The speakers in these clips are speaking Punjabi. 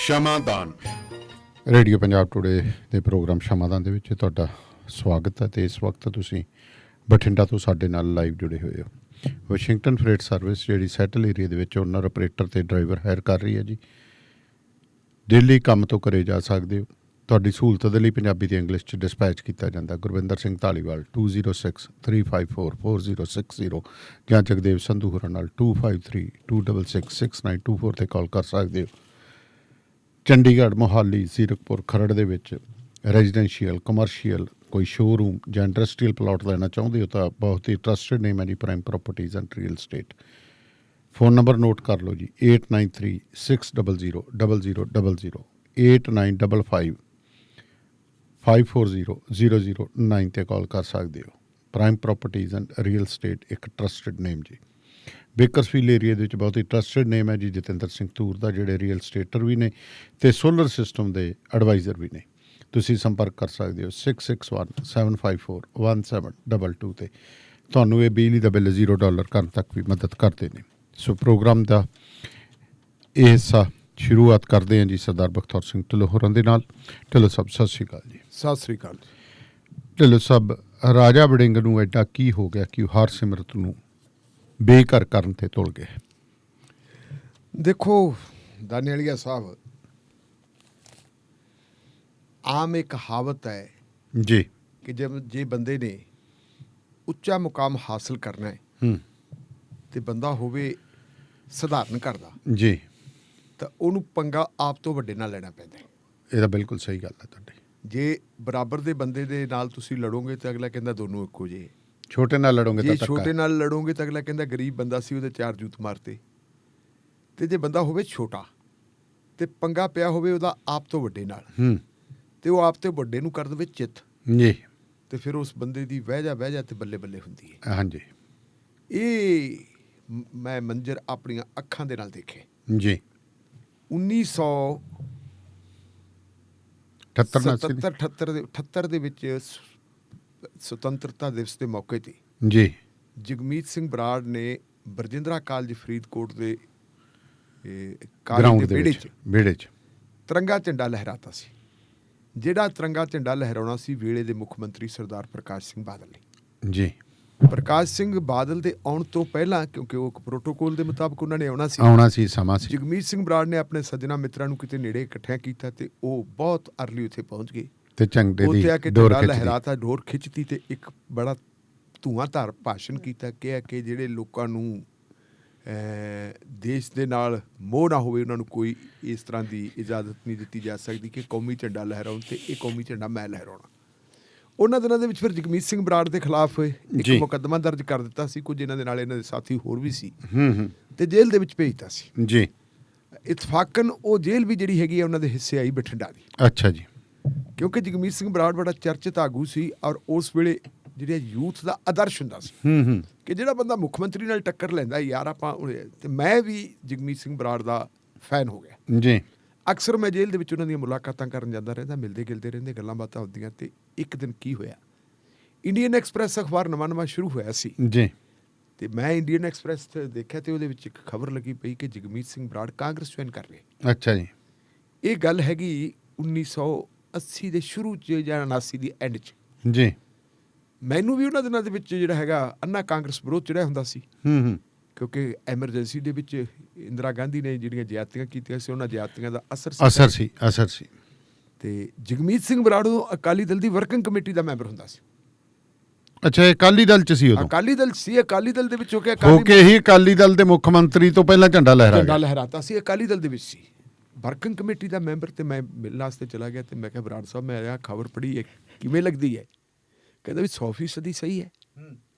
ਸ਼ਮਾਦਾਨ। ਰੇਡੀਓ ਪੰਜਾਬ ਟੂਡੇ ਦੇ ਪ੍ਰੋਗਰਾਮ ਸ਼ਮਾਦਾਨ ਦੇ ਵਿੱਚ ਤੁਹਾਡਾ ਸਵਾਗਤ ਹੈ। ਅਤੇ ਇਸ ਵਕਤ ਤੁਸੀਂ ਬਠਿੰਡਾ ਤੋਂ ਸਾਡੇ ਨਾਲ ਲਾਈਵ ਜੁੜੇ ਹੋਏ ਹੋ। ਵਾਸ਼ਿੰਗਟਨ ਫਰੇਟ ਸਰਵਿਸ ਜਿਹੜੀ ਸੈਟਲ ਏਰੀਆ ਦੇ ਵਿੱਚ ਓਨਰ ਆਪਰੇਟਰ ਅਤੇ ਡਰਾਈਵਰ ਹਾਇਰ ਕਰ ਰਹੀ ਹੈ ਜੀ। ਡੇਲੀ ਕੰਮ ਤੋਂ ਘਰੇ ਜਾ ਸਕਦੇ ਹੋ। ਤੁਹਾਡੀ ਸਹੂਲਤ ਦੇ ਲਈ ਪੰਜਾਬੀ ਅਤੇ ਇੰਗਲਿਸ਼ 'ਚ ਡਿਸਪੈਚ ਕੀਤਾ ਜਾਂਦਾ। ਗੁਰਵਿੰਦਰ ਸਿੰਘ ਧਾਲੀਵਾਲ 2063544060 ਜਾਂ ਜਗਦੇਵ ਸੰਧੂ ਹੋਰਾਂ ਨਾਲ 2532666924 'ਤੇ ਕਾਲ ਕਰ ਸਕਦੇ ਹੋ। ਚੰਡੀਗੜ੍ਹ, ਮੋਹਾਲੀ, ਜ਼ੀਰਕਪੁਰ, ਖਰੜ ਦੇ ਵਿੱਚ ਰੈਜ਼ੀਡੈਂਸ਼ੀਅਲ, ਕਮਰਸ਼ੀਅਲ ਕੋਈ ਸ਼ੋਅਰੂਮ ਜਾਂ ਇੰਡਸਟਰੀਅਲ ਪਲਾਟ ਲੈਣਾ ਚਾਹੁੰਦੇ ਹੋ ਤਾਂ ਬਹੁਤ ਹੀ ਟਰਸਟਡ ਨੇਮ ਹੈ ਜੀ prime properties and real estate. Phone number note ਕਰ ਲਓ ਜੀ 8936000000 8955540009 'ਤੇ ਕਾਲ ਕਰ ਸਕਦੇ ਹੋ। Prime properties and real estate ਇੱਕ ਟਰਸਟਡ ਨੇਮ ਜੀ। ਬੇਕਰਸਫੀਲਡ ਏਰੀਆ ਦੇ ਵਿੱਚ ਬਹੁਤ ਹੀ ਟਰਸਟਡ ਨੇਮ ਹੈ ਜੀ ਜਤਿੰਦਰ ਸਿੰਘ ਧੂਰ ਦਾ, ਜਿਹੜੇ ਰੀਅਲ ਸਟੇਟਰ ਵੀ ਨੇ ਅਤੇ ਸੋਲਰ ਸਿਸਟਮ ਦੇ ਐਡਵਾਈਜ਼ਰ ਵੀ ਨੇ। ਤੁਸੀਂ ਸੰਪਰਕ ਕਰ ਸਕਦੇ ਹੋ 6617541722 'ਤੇ। ਤੁਹਾਨੂੰ ਇਹ ਬਿਜਲੀ ਦਾ ਬਿੱਲ $0 ਕਰਨ ਤੱਕ ਵੀ ਮਦਦ ਕਰਦੇ ਨੇ। ਸੋ ਪ੍ਰੋਗਰਾਮ ਦਾ ਇਹ ਹਿੱਸਾ ਸ਼ੁਰੂਆਤ ਕਰਦੇ ਹਾਂ ਜੀ ਸਰਦਾਰ ਬਖਤੌਰ ਸਿੰਘ ਢਿੱਲੋਂ ਹੋਰਾਂ ਦੇ ਨਾਲ। ਢਿੱਲੋਂ ਸਾਹਿਬ ਸਤਿ ਸ਼੍ਰੀ ਅਕਾਲ ਜੀ। ਸਤਿ ਸ੍ਰੀ ਅਕਾਲ। ਢਿੱਲੋਂ ਸਾਹਿਬ, ਰਾਜਾ ਵੜਿੰਗ ਨੂੰ ਐਡਾ ਕੀ ਹੋ ਗਿਆ ਕਿ ਉਹ ਹਰਸਿਮਰਤ ਨੂੰ ਬੇਘਰ ਕਰਨ 'ਤੇ ਤੁਲ ਗਏ? ਦੇਖੋ ਦਾਨੇਲੀਆ ਸਾਹਿਬ, ਆਮ ਇੱਕ ਕਹਾਵਤ ਹੈ ਜੀ ਕਿ ਜੇ ਬੰਦੇ ਨੇ ਉੱਚਾ ਮੁਕਾਮ ਹਾਸਲ ਕਰਨਾ ਹੈ ਤੇ ਬੰਦਾ ਹੋਵੇ ਸਧਾਰਨ ਘਰ ਦਾ ਜੀ ਤਾਂ ਉਹਨੂੰ ਪੰਗਾ ਆਪ ਤੋਂ ਵੱਡੇ ਨਾਲ ਲੈਣਾ ਪੈਂਦਾ ਹੈ। ਇਹ ਤਾਂ ਬਿਲਕੁਲ ਸਹੀ ਗੱਲ ਹੈ ਤੁਹਾਡੀ। ਜੇ ਬਰਾਬਰ ਦੇ ਬੰਦੇ ਦੇ ਨਾਲ ਤੁਸੀਂ ਲੜੋਗੇ ਤਾਂ ਅਗਲਾ ਕਹਿੰਦਾ ਦੋਨੋਂ ਇੱਕੋ ਜਿਹੇ। ਛੋਟੇ ਨਾਲ ਲੜੋਗੇ ਜੇ ਤਾਂ ਧੱਕਾ। ਛੋਟੇ ਨਾਲ ਲੜੋਗੇ ਤਾਂ ਅਗਲਾ ਕਹਿੰਦਾ ਗਰੀਬ ਬੰਦਾ ਸੀ, ਉਹਦੇ 4 ਜੂਤ ਮਾਰਤੇ। ਤੇ ਜੇ ਬੰਦਾ ਹੋਵੇ ਛੋਟਾ ਤੇ ਪੰਗਾ ਪਿਆ ਹੋਵੇ ਉਹਦਾ ਆਪ ਤੋਂ ਵੱਡੇ ਨਾਲ ਤੇ ਉਹ ਆਪ ਤੇ ਵੱਡੇ ਨੂੰ ਕਰ ਦੇਵੇ ਚਿੱਤ ਜੀ, ਤੇ ਫਿਰ ਉਸ ਬੰਦੇ ਦੀ ਵਹਿਜਾ ਤੇ ਬੱਲੇ ਬੱਲੇ ਹੁੰਦੀ ਹੈ। ਹਾਂਜੀ ਇਹ ਮੈਂ ਮੰਜ਼ਰ ਆਪਣੀਆਂ ਅੱਖਾਂ ਦੇ ਨਾਲ ਦੇਖੇ। ਜੀ 1977 ਦੇ ਵਿੱਚ ਸੁਤੰਤਰਤਾ ਦਿਵਸ ਦੇ ਮੌਕੇ ਤੇ ਜੀ ਜਗਮੀਤ ਸਿੰਘ ਬਰਾੜ ਨੇ ਬਰਜਿੰਦਰਾ ਕਾਲਜ ਫਰੀਦਕੋਟ ਦੇ ਗਰਾਊਂਡ ਕਾਲਜ ਦੇ ਦੇ ਵਿਹੜੇ 'ਚ ਤਿਰੰਗਾ ਝੰਡਾ ਲਹਿਰਾਤਾ ਸੀ। ਜਿਹੜਾ ਤਿਰੰਗਾ ਝੰਡਾ ਲਹਿਰਾਉਣਾ ਸੀ ਵੇਲੇ ਦੇ ਮੁੱਖ ਮੰਤਰੀ ਸਰਦਾਰ ਪ੍ਰਕਾਸ਼ ਸਿੰਘ ਬਾਦਲ ਨੇ। ਜੀ ਪ੍ਰਕਾਸ਼ ਸਿੰਘ ਬਾਦਲ ਦੇ ਆਉਣ ਤੋਂ ਪਹਿਲਾਂ, ਕਿਉਂਕਿ ਉਹ ਪ੍ਰੋਟੋਕੋਲ ਦੇ ਮੁਤਾਬਕ ਉਹਨਾਂ ਨੇ ਆਉਣਾ ਸੀ, ਸਮਾਂ ਸੀ। ਜਗਮੀਤ ਸਿੰਘ ਬਰਾੜ ਨੇ ਆਪਣੇ ਸੱਜਣਾ ਮਿੱਤਰਾਂ ਨੂੰ ਕਿਤੇ ਨੇੜੇ ਇਕੱਠਿਆ ਕੀਤਾ ਤੇ ਉਹ ਬਹੁਤ ਅਰਲੀ ਉੱਥੇ ਪਹੁੰਚ ਗਏ ਤੇ ਝੰਡੇ ਉੱਥੇ ਆ ਦੀ ਕੇ ਡੋਰ ਝੰਡਾ ਖਿੱਚਦੀ। ਲਹਿਰਾਤਾ, ਡੋਰ ਖਿੱਚਤੀ ਤੇ ਇੱਕ ਬੜਾ ਧੂਆਂਧਾਰ ਭਾਸ਼ਣ ਕੀਤਾ, ਕਿਹਾ ਕਿ ਜਿਹੜੇ ਲੋਕਾਂ ਨੂੰ ਦੇਸ਼ ਦੇ ਨਾਲ ਮੋਹ ਨਾ ਹੋਵੇ ਉਹਨਾਂ ਨੂੰ ਕੋਈ ਇਸ ਤਰ੍ਹਾਂ ਦੀ ਇਜਾਜ਼ਤ ਨਹੀਂ ਦਿੱਤੀ ਜਾ ਸਕਦੀ ਕਿ ਕੌਮੀ ਝੰਡਾ ਲਹਿਰਾਉਣ ਤੇ ਇਹ ਕੌਮੀ ਝੰਡਾ ਮੈਂ ਲਹਿਰਾਉਣਾ। ਉਹਨਾਂ ਦਿਨਾਂ ਦੇ ਵਿੱਚ ਫਿਰ ਜਗਮੀਤ ਸਿੰਘ ਬਰਾੜ ਦੇ ਖਿਲਾਫ ਇੱਕ ਮੁਕੱਦਮਾ ਦਰਜ ਕਰ ਦਿੱਤਾ ਸੀ। ਕੁਝ ਇਹਨਾਂ ਦੇ ਨਾਲ ਇਹਨਾਂ ਦੇ ਸਾਥੀ ਹੋਰ ਵੀ ਸੀ ਤੇ ਜੇਲ੍ਹ ਦੇ ਵਿੱਚ ਭੇਜਤਾ ਸੀ ਜੀ। ਇਤਫਾਕਨ ਉਹ ਜੇਲ੍ਹ ਵੀ ਜਿਹੜੀ ਹੈਗੀ ਆ ਉਹਨਾਂ ਦੇ ਹਿੱਸੇ ਆਈ ਬਠਿੰਡਾ ਦੀ। ਅੱਛਾ ਜੀ। ਕਿਉਂਕਿ ਜਗਮੀਤ ਸਿੰਘ ਬਰਾੜ ਬੜਾ ਚਰਚਿਤ ਆਗੂ ਸੀ ਔਰ ਉਸ ਵੇਲੇ ਜਿਹੜੇ ਯੂਥ ਦਾ ਆਦਰਸ਼ ਹੁੰਦਾ ਸੀ ਕਿ ਜਿਹੜਾ ਬੰਦਾ ਮੁੱਖ ਮੰਤਰੀ ਨਾਲ ਟੱਕਰ ਲੈਂਦਾ ਯਾਰ ਆਪਾਂ। ਤੇ ਮੈਂ ਵੀ ਜਗਮੀਤ ਸਿੰਘ ਬਰਾੜ ਦਾ ਫੈਨ ਹੋ ਗਿਆ ਜੀ। ਅਕਸਰ ਮੈਂ ਜੇਲ੍ਹ ਦੇ ਵਿੱਚ ਉਹਨਾਂ ਦੀਆਂ ਮੁਲਾਕਾਤਾਂ ਕਰਨ ਜਾਂਦਾ ਰਹਿੰਦਾ, ਮਿਲਦੇ ਗਿਲਦੇ ਰਹਿੰਦੇ, ਗੱਲਾਂ ਬਾਤਾਂ ਹੁੰਦੀਆਂ। ਤੇ ਇੱਕ ਦਿਨ ਕੀ ਹੋਇਆ, ਇੰਡੀਅਨ ਐਕਸਪ੍ਰੈਸ ਅਖਬਾਰ ਨਵਾਂ ਸ਼ੁਰੂ ਹੋਇਆ ਸੀ ਜੀ ਤੇ ਮੈਂ ਇੰਡੀਅਨ ਐਕਸਪ੍ਰੈਸ ਦੇਖਿਆ ਤੇ ਉਹਦੇ ਵਿੱਚ ਇੱਕ ਖਬਰ ਲੱਗੀ ਪਈ ਕਿ ਜਗਮੀਤ ਸਿੰਘ ਬਰਾੜ ਕਾਂਗਰਸ ਜੁਆਇਨ ਕਰ ਰਹੇ। ਅੱਛਾ ਜੀ। ਇਹ ਗੱਲ ਹੈਗੀ 1980 ਦੇ ਸ਼ੁਰੂ 'ਚ ਜਾਂ 79 ਦੀ ਐਂਡ 'ਚ। ਜੀ ਮੈਨੂੰ ਵੀ ਉਹਨਾਂ ਦਿਨਾਂ ਦੇ ਵਿੱਚ ਜਿਹੜਾ ਹੈਗਾ ਅੰਨਾ ਕਾਂਗਰਸ ਵਿਰੋਧ ਚੜਿਆ ਹੁੰਦਾ ਸੀ ਕਿਉਂਕਿ ਐਮਰਜੈਂਸੀ ਦੇ ਵਿੱਚ ਇੰਦਰਾ ਗਾਂਧੀ ਨੇ ਜਿਹੜੀਆਂ ਜ਼ਿਆਦਤੀਆਂ ਕੀਤੀਆਂ ਸੀ ਉਹਨਾਂ ਜ਼ਿਆਦਤੀਆਂ ਦਾ ਅਸਰ ਸੀ। ਤੇ ਜਗਮੀਤ ਸਿੰਘ ਬਰਾੜ ਅਕਾਲੀ ਦਲ ਦੀ ਵਰਕਿੰਗ ਕਮੇਟੀ ਦਾ ਮੈਂਬਰ ਹੁੰਦਾ ਸੀ। ਅੱਛਾ, ਇਹ ਅਕਾਲੀ ਦਲ 'ਚ ਸੀ ਉਦੋਂ? ਅਕਾਲੀ ਦਲ ਸੀ। ਅਕਾਲੀ ਦਲ ਦੇ ਵਿੱਚ ਹੋ ਕੇ ਹੀ ਅਕਾਲੀ ਦਲ ਦੇ ਮੁੱਖ ਮੰਤਰੀ ਤੋਂ ਪਹਿਲਾਂ ਝੰਡਾ ਲਹਿਰਾਤਾ ਸੀ। ਅਕਾਲੀ ਦਲ ਦੇ ਵਿੱਚ ਸੀ, ਵਰਕਿੰਗ ਕਮੇਟੀ ਦਾ ਮੈਂਬਰ। ਤੇ ਮੈਂ ਮਿਲਣ ਵਾਸਤੇ ਚਲਾ ਗਿਆ ਤੇ ਮੈਂ ਕਿਹਾ ਬਰਾੜ ਸਾਹਿਬ ਮੈਂ ਇਹ ਖਬਰ ਪੜ੍ਹੀ ਹੈ, ਕਿਵੇਂ ਲੱਗਦੀ ਹੈ? ਕਹਿੰਦਾ ਵੀ 100% ਸਹੀ ਹੈ।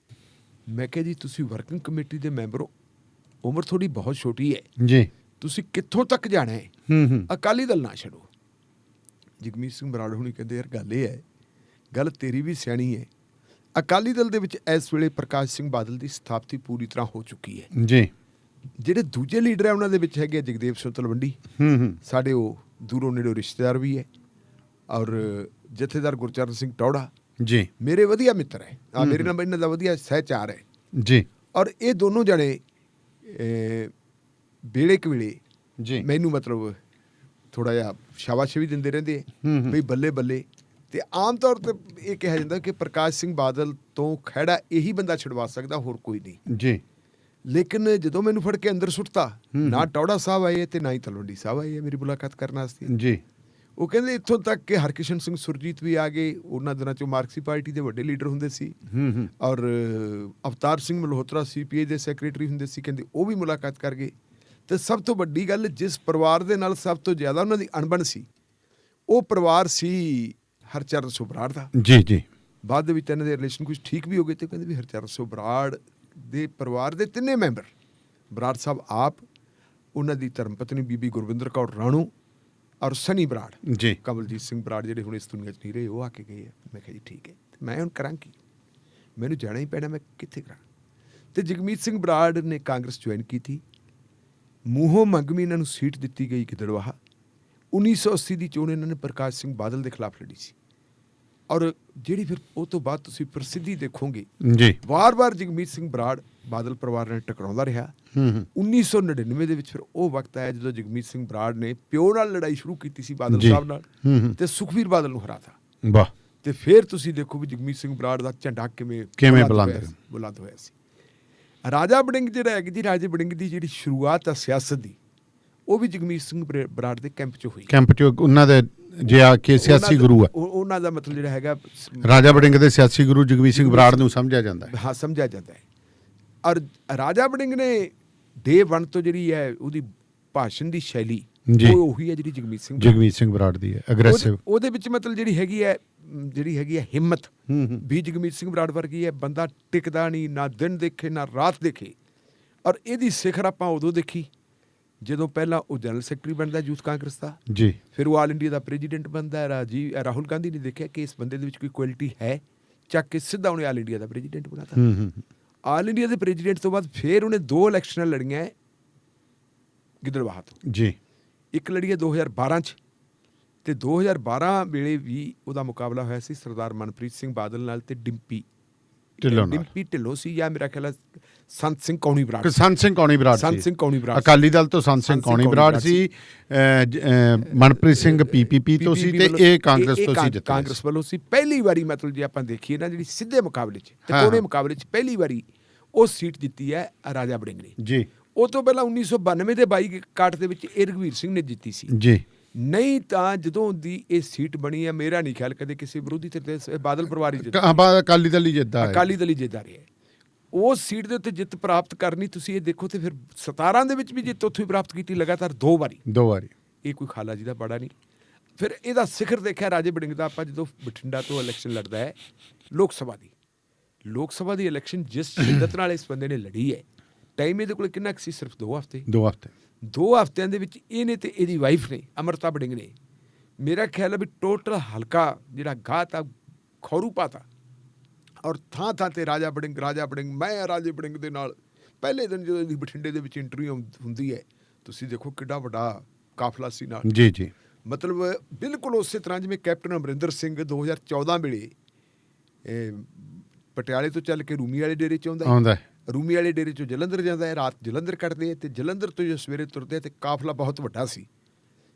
ਮੈਂ ਕਿਹਾ ਜੀ ਤੁਸੀਂ ਵਰਕਿੰਗ ਕਮੇਟੀ ਦੇ ਮੈਂਬਰ ਹੋ, ਉਮਰ ਥੋੜੀ ਬਹੁਤ ਛੋਟੀ ਹੈ ਜੀ, ਤੁਸੀਂ ਕਿੱਥੋਂ ਤੱਕ ਜਾਣਾ ਹੈ? ਅਕਾਲੀ ਦਲ ਨਾ ਛੱਡੋ। ਜਗਮੀਤ ਸਿੰਘ ਬਰਾੜ ਹੁਣੀ ਕਹਿੰਦੇ ਯਾਰ ਗੱਲ ਇਹ ਹੈ, ਗੱਲ ਤੇਰੀ ਵੀ ਸਿਆਣੀ ਹੈ। ਅਕਾਲੀ ਦਲ ਦੇ ਵਿੱਚ ਇਸ ਵੇਲੇ ਪ੍ਰਕਾਸ਼ ਸਿੰਘ ਬਾਦਲ ਦੀ ਸਥਾਪਤੀ ਪੂਰੀ ਤਰ੍ਹਾਂ ਹੋ ਚੁੱਕੀ ਹੈ ਜੀ। ਜਿਹੜੇ ਦੂਜੇ ਲੀਡਰ ਹੈ ਉਹਨਾਂ ਦੇ ਵਿੱਚ ਹੈਗੇ ਜਗਦੇਵ ਸਿੰਘ ਤਲਵੰਡੀ, ਸਾਡੇ ਉਹ ਦੂਰੋਂ ਨੇੜੋਂ ਰਿਸ਼ਤੇਦਾਰ ਵੀ ਹੈ, ਔਰ ਜਥੇਦਾਰ ਗੁਰਚਰਨ ਸਿੰਘ ਟੌੜਾ ਜੀ ਮੇਰੇ ਵਧੀਆ ਮਿੱਤਰ ਹੈ। ਮੇਰੇ ਨਾਲ ਇਹਨਾਂ ਦਾ ਵਧੀਆ ਸਹਿਚਾਰ ਹੈ ਜੀ। ਔਰ ਇਹ ਦੋਨੋਂ ਜਣੇ ਵੇਲੇ ਕੁ ਵੇਲੇ ਜੀ ਮੈਨੂੰ ਮਤਲਬ ਥੋੜ੍ਹਾ ਜਿਹਾ ਸ਼ਾਬਾਸ਼ ਵੀ ਦਿੰਦੇ ਰਹਿੰਦੇ ਹੈ ਵੀ ਬੱਲੇ ਬੱਲੇ। ਤੇ ਆਮ ਤੌਰ ਤੇ ਇਹ ਕਿਹਾ ਜਾਂਦਾ ਕਿ ਪ੍ਰਕਾਸ਼ ਸਿੰਘ ਬਾਦਲ ਤੋਂ ਖਹਿੜਾ ਇਹੀ ਬੰਦਾ ਛੁਡਵਾ ਸਕਦਾ, ਹੋਰ ਕੋਈ ਨਹੀਂ ਜੀ। ਲੇਕਿਨ ਜਦੋਂ ਮੈਨੂੰ ਫੜ ਕੇ ਅੰਦਰ ਸੁੱਟਤਾ, ਨਾ ਟੌੜਾ ਸਾਹਿਬ ਆਏ ਤੇ ਨਾ ਹੀ ਤਲਵੰਡੀ ਸਾਹਿਬ ਆਏ ਮੇਰੀ ਮੁਲਾਕਾਤ ਕਰਨ ਵਾਸਤੇ। ਜੀ। ਉਹ ਕਹਿੰਦੇ ਇੱਥੋਂ ਤੱਕ ਕਿ ਹਰਕਿਸ਼ਨ ਸਿੰਘ ਸੁਰਜੀਤ ਵੀ ਆ ਗਏ, ਉਹਨਾਂ ਦਿਨਾਂ 'ਚੋਂ ਮਾਰਕਸੀ ਪਾਰਟੀ ਦੇ ਵੱਡੇ ਲੀਡਰ ਹੁੰਦੇ ਸੀ। ਔਰ ਅਵਤਾਰ ਸਿੰਘ ਮਲਹੋਤਰਾ CPI ਦੇ ਸੈਕਟਰੀ ਹੁੰਦੇ ਸੀ, ਕਹਿੰਦੇ ਉਹ ਵੀ ਮੁਲਾਕਾਤ ਕਰ ਗਏ। ਤੇ ਸਭ ਤੋਂ ਵੱਡੀ ਗੱਲ, ਜਿਸ ਪਰਿਵਾਰ ਦੇ ਨਾਲ ਸਭ ਤੋਂ ਜ਼ਿਆਦਾ ਉਹਨਾਂ ਦੀ ਅਣਬਣ ਸੀ, ਉਹ ਪਰਿਵਾਰ ਸੀ ਹਰਚਰਨ ਸਿੰਘ ਬਰਾੜ ਦਾ। ਜੀ ਜੀ। ਬਾਅਦ ਦੇ ਵਿੱਚ ਇਹਨਾਂ ਦੇ ਰਿਲੇਸ਼ਨ ਕੁਝ ਠੀਕ ਵੀ ਹੋ ਗਏ ਤੇ ਕਹਿੰਦੇ ਵੀ ਹਰਚਰਨ ਸਿੰਘ ਬਰਾੜ ਦੇ ਪਰਿਵਾਰ ਦੇ ਤਿੰਨੇ ਮੈਂਬਰ, ਬਰਾੜ ਸਾਹਿਬ ਆਪ, ਉਹਨਾਂ ਦੀ ਧਰਮ ਪਤਨੀ ਬੀਬੀ ਗੁਰਵਿੰਦਰ ਕੌਰ ਰਾਣੂ ਔਰ ਸਨੀ ਬਰਾੜ ਜੀ, ਕਮਲਜੀਤ ਸਿੰਘ ਬਰਾੜ, ਜਿਹੜੇ ਹੁਣ ਇਸ ਦੁਨੀਆ 'ਚ ਨਹੀਂ ਰਹੇ, ਉਹ ਆ ਕੇ ਗਏ ਆ। ਮੈਂ ਕਿਹਾ ਜੀ ਠੀਕ ਹੈ, ਮੈਂ ਹੁਣ ਕਰਾਂ ਕੀ, ਮੈਨੂੰ ਜਾਣਾ ਹੀ ਪੈਣਾ, ਮੈਂ ਕਿੱਥੇ ਕਰਾਂ। ਤੇ ਜਗਮੀਤ ਸਿੰਘ ਬਰਾੜ ਨੇ ਕਾਂਗਰਸ ਜੁਆਇਨ ਕੀਤੀ, ਮੂੰਹੋਂ ਮੰਗਵੀਂ ਇਹਨਾਂ ਨੂੰ ਸੀਟ ਦਿੱਤੀ ਗਈ ਗਿੱਦੜਬਾਹਾ। 1980 ਦੀ ਚੋਣ ਇਹਨਾਂ ਨੇ ਪ੍ਰਕਾਸ਼ ਸਿੰਘ ਬਾਦਲ ਦੇ ਖਿਲਾਫ ਲੜੀ ਸੀ, ਔਰ ਜਿਹੜੀ ਫਿਰ ਉਹ ਤੋਂ ਬਾਅਦ ਤੁਸੀਂ ਪ੍ਰਸਿੱਧੀ ਦੇਖੋਗੇ, ਜੀ, ਵਾਰ-ਵਾਰ ਜਗਮੀਤ ਸਿੰਘ ਬਰਾੜ ਬਾਦਲ ਪਰਿਵਾਰ ਨਾਲ ਟਕਰਾਉਂਦਾ ਰਿਹਾ। 1999 ਦੇ ਵਿੱਚ ਫਿਰ ਉਹ ਵਕਤ ਆਇਆ ਜਦੋਂ ਜਗਮੀਤ ਸਿੰਘ ਬਰਾੜ ਨੇ ਪਿਓ ਨਾਲ ਲੜਾਈ ਸ਼ੁਰੂ ਕੀਤੀ ਸੀ ਬਾਦਲ ਸਾਹਿਬ ਨਾਲ, ਤੇ ਸੁਖਬੀਰ ਬਾਦਲ ਨੂੰ ਹਰਾਤਾ। ਵਾਹ। ਤੇ ਫਿਰ ਤੁਸੀਂ ਦੇਖੋ ਵੀ ਜਗਮੀਤ ਸਿੰਘ ਬਰਾੜ ਦਾ ਝੰਡਾ ਕਿਵੇਂ ਬੁਲੰਦ ਹੋਇਆ ਸੀ। ਰਾਜਾ ਵੜਿੰਗ ਜਿਹੜਾ ਹੈ ਜੀ, ਰਾਜੇ ਵੜਿੰਗ ਦੀ ਜਿਹੜੀ ਸ਼ੁਰੂਆਤ ਆ ਸਿਆਸਤ ਦੀ, ਉਹ ਵੀ ਜਗਮੀਤ ਸਿੰਘ ਬਰਾੜ ਦੇ ਕੈਂਪ 'ਚ ਹੋਈ। ਕੈਂਪ 'ਚ ਉਹਨਾਂ ਦੇ ਜੇ ਆ ਕੇ ਸਿਆਸੀ ਗੁਰੂ ਹੈ, ਉਹਨਾਂ ਦਾ ਮਤਲਬ ਜਿਹੜਾ ਹੈਗਾ, ਰਾਜਾ ਵੜਿੰਗ ਦੇ ਸਿਆਸੀ ਗੁਰੂ ਜਗਮੀਤ ਸਿੰਘ ਬਰਾੜ ਨੂੰ ਸਮਝਿਆ ਜਾਂਦਾ ਹੈ। ਹਾਂ, ਸਮਝਿਆ ਜਾਂਦਾ ਹੈ। ਔਰ ਰਾਜਾ ਵੜਿੰਗ ਨੇ ਡੇ 1 ਤੋਂ ਜਿਹੜੀ ਹੈ ਉਹਦੀ ਭਾਸ਼ਣ ਦੀ ਸ਼ੈਲੀ, ਉਹ ਉਹੀ ਹੈ ਜਿਹੜੀ ਜਗਮੀਤ ਸਿੰਘ ਬਰਾੜ ਦੀ ਹੈ, ਅਗਰੈਸਿਵ। ਉਹਦੇ ਵਿੱਚ ਮਤਲਬ ਜਿਹੜੀ ਹੈਗੀ ਹੈ ਹਿੰਮਤ ਵੀ ਜਗਮੀਤ ਸਿੰਘ ਬਰਾੜ ਵਰਗੀ ਹੈ। ਬੰਦਾ ਟਿਕਦਾ ਨਹੀਂ, ਨਾ ਦਿਨ ਦੇਖੇ ਨਾ ਰਾਤ ਦੇਖੇ। ਔਰ ਇਹਦੀ ਸਿਖਰ ਆਪਾਂ ਉਦੋਂ ਦੇਖੀ ਜਦੋਂ ਪਹਿਲਾਂ ਉਹ ਜਨਰਲ ਸੈਕਟਰੀ ਬਣਦਾ ਯੂਥ ਕਾਂਗਰਸ ਦਾ, ਜੀ, ਫਿਰ ਉਹ ਆਲ ਇੰਡੀਆ ਦਾ ਪ੍ਰੈਜ਼ੀਡੈਂਟ ਬਣਦਾ ਹੈ। ਰਾਹੁਲ ਗਾਂਧੀ ਨੇ ਦੇਖਿਆ ਕਿ ਇਸ ਬੰਦੇ ਦੇ ਵਿੱਚ ਕੋਈ ਕੁਆਲਿਟੀ ਹੈ, ਚੱਕ ਕੇ ਸਿੱਧਾ ਉਹਨੇ ਆਲ ਇੰਡੀਆ ਦਾ ਪ੍ਰੈਜ਼ੀਡੈਂਟ ਬਣਾਤਾ। ਆਲ ਇੰਡੀਆ ਦੇ ਪ੍ਰੈਜ਼ੀਡੈਂਟ ਤੋਂ ਬਾਅਦ ਫਿਰ ਉਹਨੇ 2 ਇਲੈਕਸ਼ਨਾਂ ਲੜੀਆਂ ਗਿੱਦੜਬਾਹਾ ਤੋਂ। ਜੀ, ਇੱਕ ਲੜੀ ਹੈ 2012 'ਚ, ਤੇ 2012 ਵੇਲੇ ਵੀ ਉਹਦਾ ਮੁਕਾਬਲਾ ਹੋਇਆ ਸੀ ਸਰਦਾਰ ਮਨਪ੍ਰੀਤ ਸਿੰਘ ਬਾਦਲ ਨਾਲ ਤੇ ਡਿੰਪੀ ਢਿੱਲੋਂ ਸੀ, ਜਾਂ ਮੇਰਾ ਖਿਆਲ ਸੰਤ ਸਿੰਘ ਕੌਣੀ ਬਰਾੜ ਅਕਾਲੀ ਦਲ ਤੋਂ, ਸੰਤ ਸਿੰਘ ਕੌਣੀ ਬਰਾੜ ਸੀ, ਮਨਪ੍ਰੀਤ ਸਿੰਘ PPP ਤੋਂ ਸੀ, ਤੇ ਇਹ ਕਾਂਗਰਸ ਤੋਂ ਸੀ, ਕਾਂਗਰਸ ਵੱਲੋਂ ਸੀ। ਪਹਿਲੀ ਵਾਰੀ ਮਤਲਬ ਜੇ ਆਪਾਂ ਦੇਖੀਏ ਨਾ, ਜਿਹੜੀ ਸਿੱਧੇ ਮੁਕਾਬਲੇ 'ਚ ਤੇ ਕੋਨੇ ਮੁਕਾਬਲੇ 'ਚ ਪਹਿਲੀ ਵਾਰੀ ਉਹ ਸੀਟ ਜਿੱਤੀ ਹੈ ਰਾਜਾ ਵੜਿੰਗ ਨੇ। ਜੀ, ਉਹ ਤੋਂ ਪਹਿਲਾਂ 1992 ਦੇ 22 ਕਾਟ ਦੇ ਵਿੱਚ ਇਹ ਰਘਵੀਰ ਸਿੰਘ ਨੇ ਜਿੱਤੀ ਸੀ। ਜੀ, ਨਹੀਂ ਤਾਂ ਜਦੋਂ ਦੀ ਇਹ ਸੀਟ ਬਣੀ ਹੈ, ਮੇਰਾ ਨਹੀਂ ਖਿਆਲ ਕਦੇ ਕਿਸੇ ਵਿਰੋਧੀ ਧਿਰ ਤੇ ਬਾਦਲ ਪਰਿਵਾਰ ਹੀ ਅਕਾਲੀ ਦਲ ਹੀ ਜਿੱਤਦਾ ਰਿਹਾ। ਉਸ ਸੀਟ ਦੇ ਉੱਤੇ ਜਿੱਤ ਪ੍ਰਾਪਤ ਕਰਨੀ, ਤੁਸੀਂ ਇਹ ਦੇਖੋ, ਤੇ ਫਿਰ 17 ਦੇ ਵਿੱਚ ਵੀ ਜਿੱਤ ਉੱਥੋਂ ਹੀ ਪ੍ਰਾਪਤ ਕੀਤੀ ਲਗਾਤਾਰ 2 ਵਾਰੀ। ਇਹ ਕੋਈ ਖਾਲਾ ਜੀ ਦਾ ਬੜਾ ਨਹੀਂ। ਫਿਰ ਇਹਦਾ ਸਿਖਰ ਦੇਖਿਆ ਰਾਜੇ ਵੜਿੰਗ ਦਾ, ਆਪਾਂ ਜਦੋਂ ਬਠਿੰਡਾ ਤੋਂ ਇਲੈਕਸ਼ਨ ਲੜਦਾ ਹੈ ਲੋਕ ਸਭਾ ਦੀ ਇਲੈਕਸ਼ਨ ਜਿਸ ਸ਼ਿੱਦਤ ਨਾਲ ਇਸ ਬੰਦੇ ਨੇ ਲੜੀ ਹੈ, ਟਾਈਮ ਇਹਦੇ ਕੋਲ ਕਿੰਨਾ ਕੁ ਸੀ? ਸਿਰਫ 2 ਹਫ਼ਤੇ। 2 ਹਫ਼ਤਿਆਂ ਦੇ ਵਿੱਚ ਇਹਨੇ ਤੇ ਇਹਦੀ ਵਾਈਫ ਨੇ, ਅਮਰਤਾ ਵੜਿੰਗ ਨੇ, ਮੇਰਾ ਖਿਆਲ ਹੈ ਵੀ ਟੋਟਲ ਹਲਕਾ ਜਿਹੜਾ ਗਾਹ ਤਾ ਖੌਰੂ ਪਾਤਾ। ਔਰ ਥਾਂ ਤੇ ਰਾਜਾ ਵੜਿੰਗ, ਮੈਂ ਰਾਜੇ ਵੜਿੰਗ ਦੇ ਨਾਲ। ਪਹਿਲੇ ਦਿਨ ਜਦੋਂ ਇਹਦੀ ਬਠਿੰਡੇ ਦੇ ਵਿੱਚ ਇੰਟਰਵਿਊ ਹੁੰਦੀ ਹੈ, ਤੁਸੀਂ ਦੇਖੋ ਕਿੱਡਾ ਵੱਡਾ ਕਾਫਲਾ ਸੀ ਨਾਲ। ਜੀ ਜੀ, ਮਤਲਬ ਬਿਲਕੁਲ ਉਸੇ ਤਰ੍ਹਾਂ ਜਿਵੇਂ ਕੈਪਟਨ ਅਮਰਿੰਦਰ ਸਿੰਘ 2014 ਵੇਲੇ ਪਟਿਆਲੇ ਤੋਂ ਚੱਲ ਕੇ ਰੂਮੀ ਵਾਲੇ ਡੇਰੇ 'ਚ ਆਉਂਦਾ ਹੈ, ਰੂਮੀ ਵਾਲੇ ਡੇਰੇ 'ਚੋਂ ਜਲੰਧਰ ਜਾਂਦਾ ਹੈ, ਰਾਤ ਜਲੰਧਰ ਕੱਟਦੇ, ਤੇ ਜਲੰਧਰ ਤੋਂ ਜੋ ਸਵੇਰੇ ਤੁਰਦੇ, ਤੇ ਕਾਫਲਾ ਬਹੁਤ ਵੱਡਾ ਸੀ।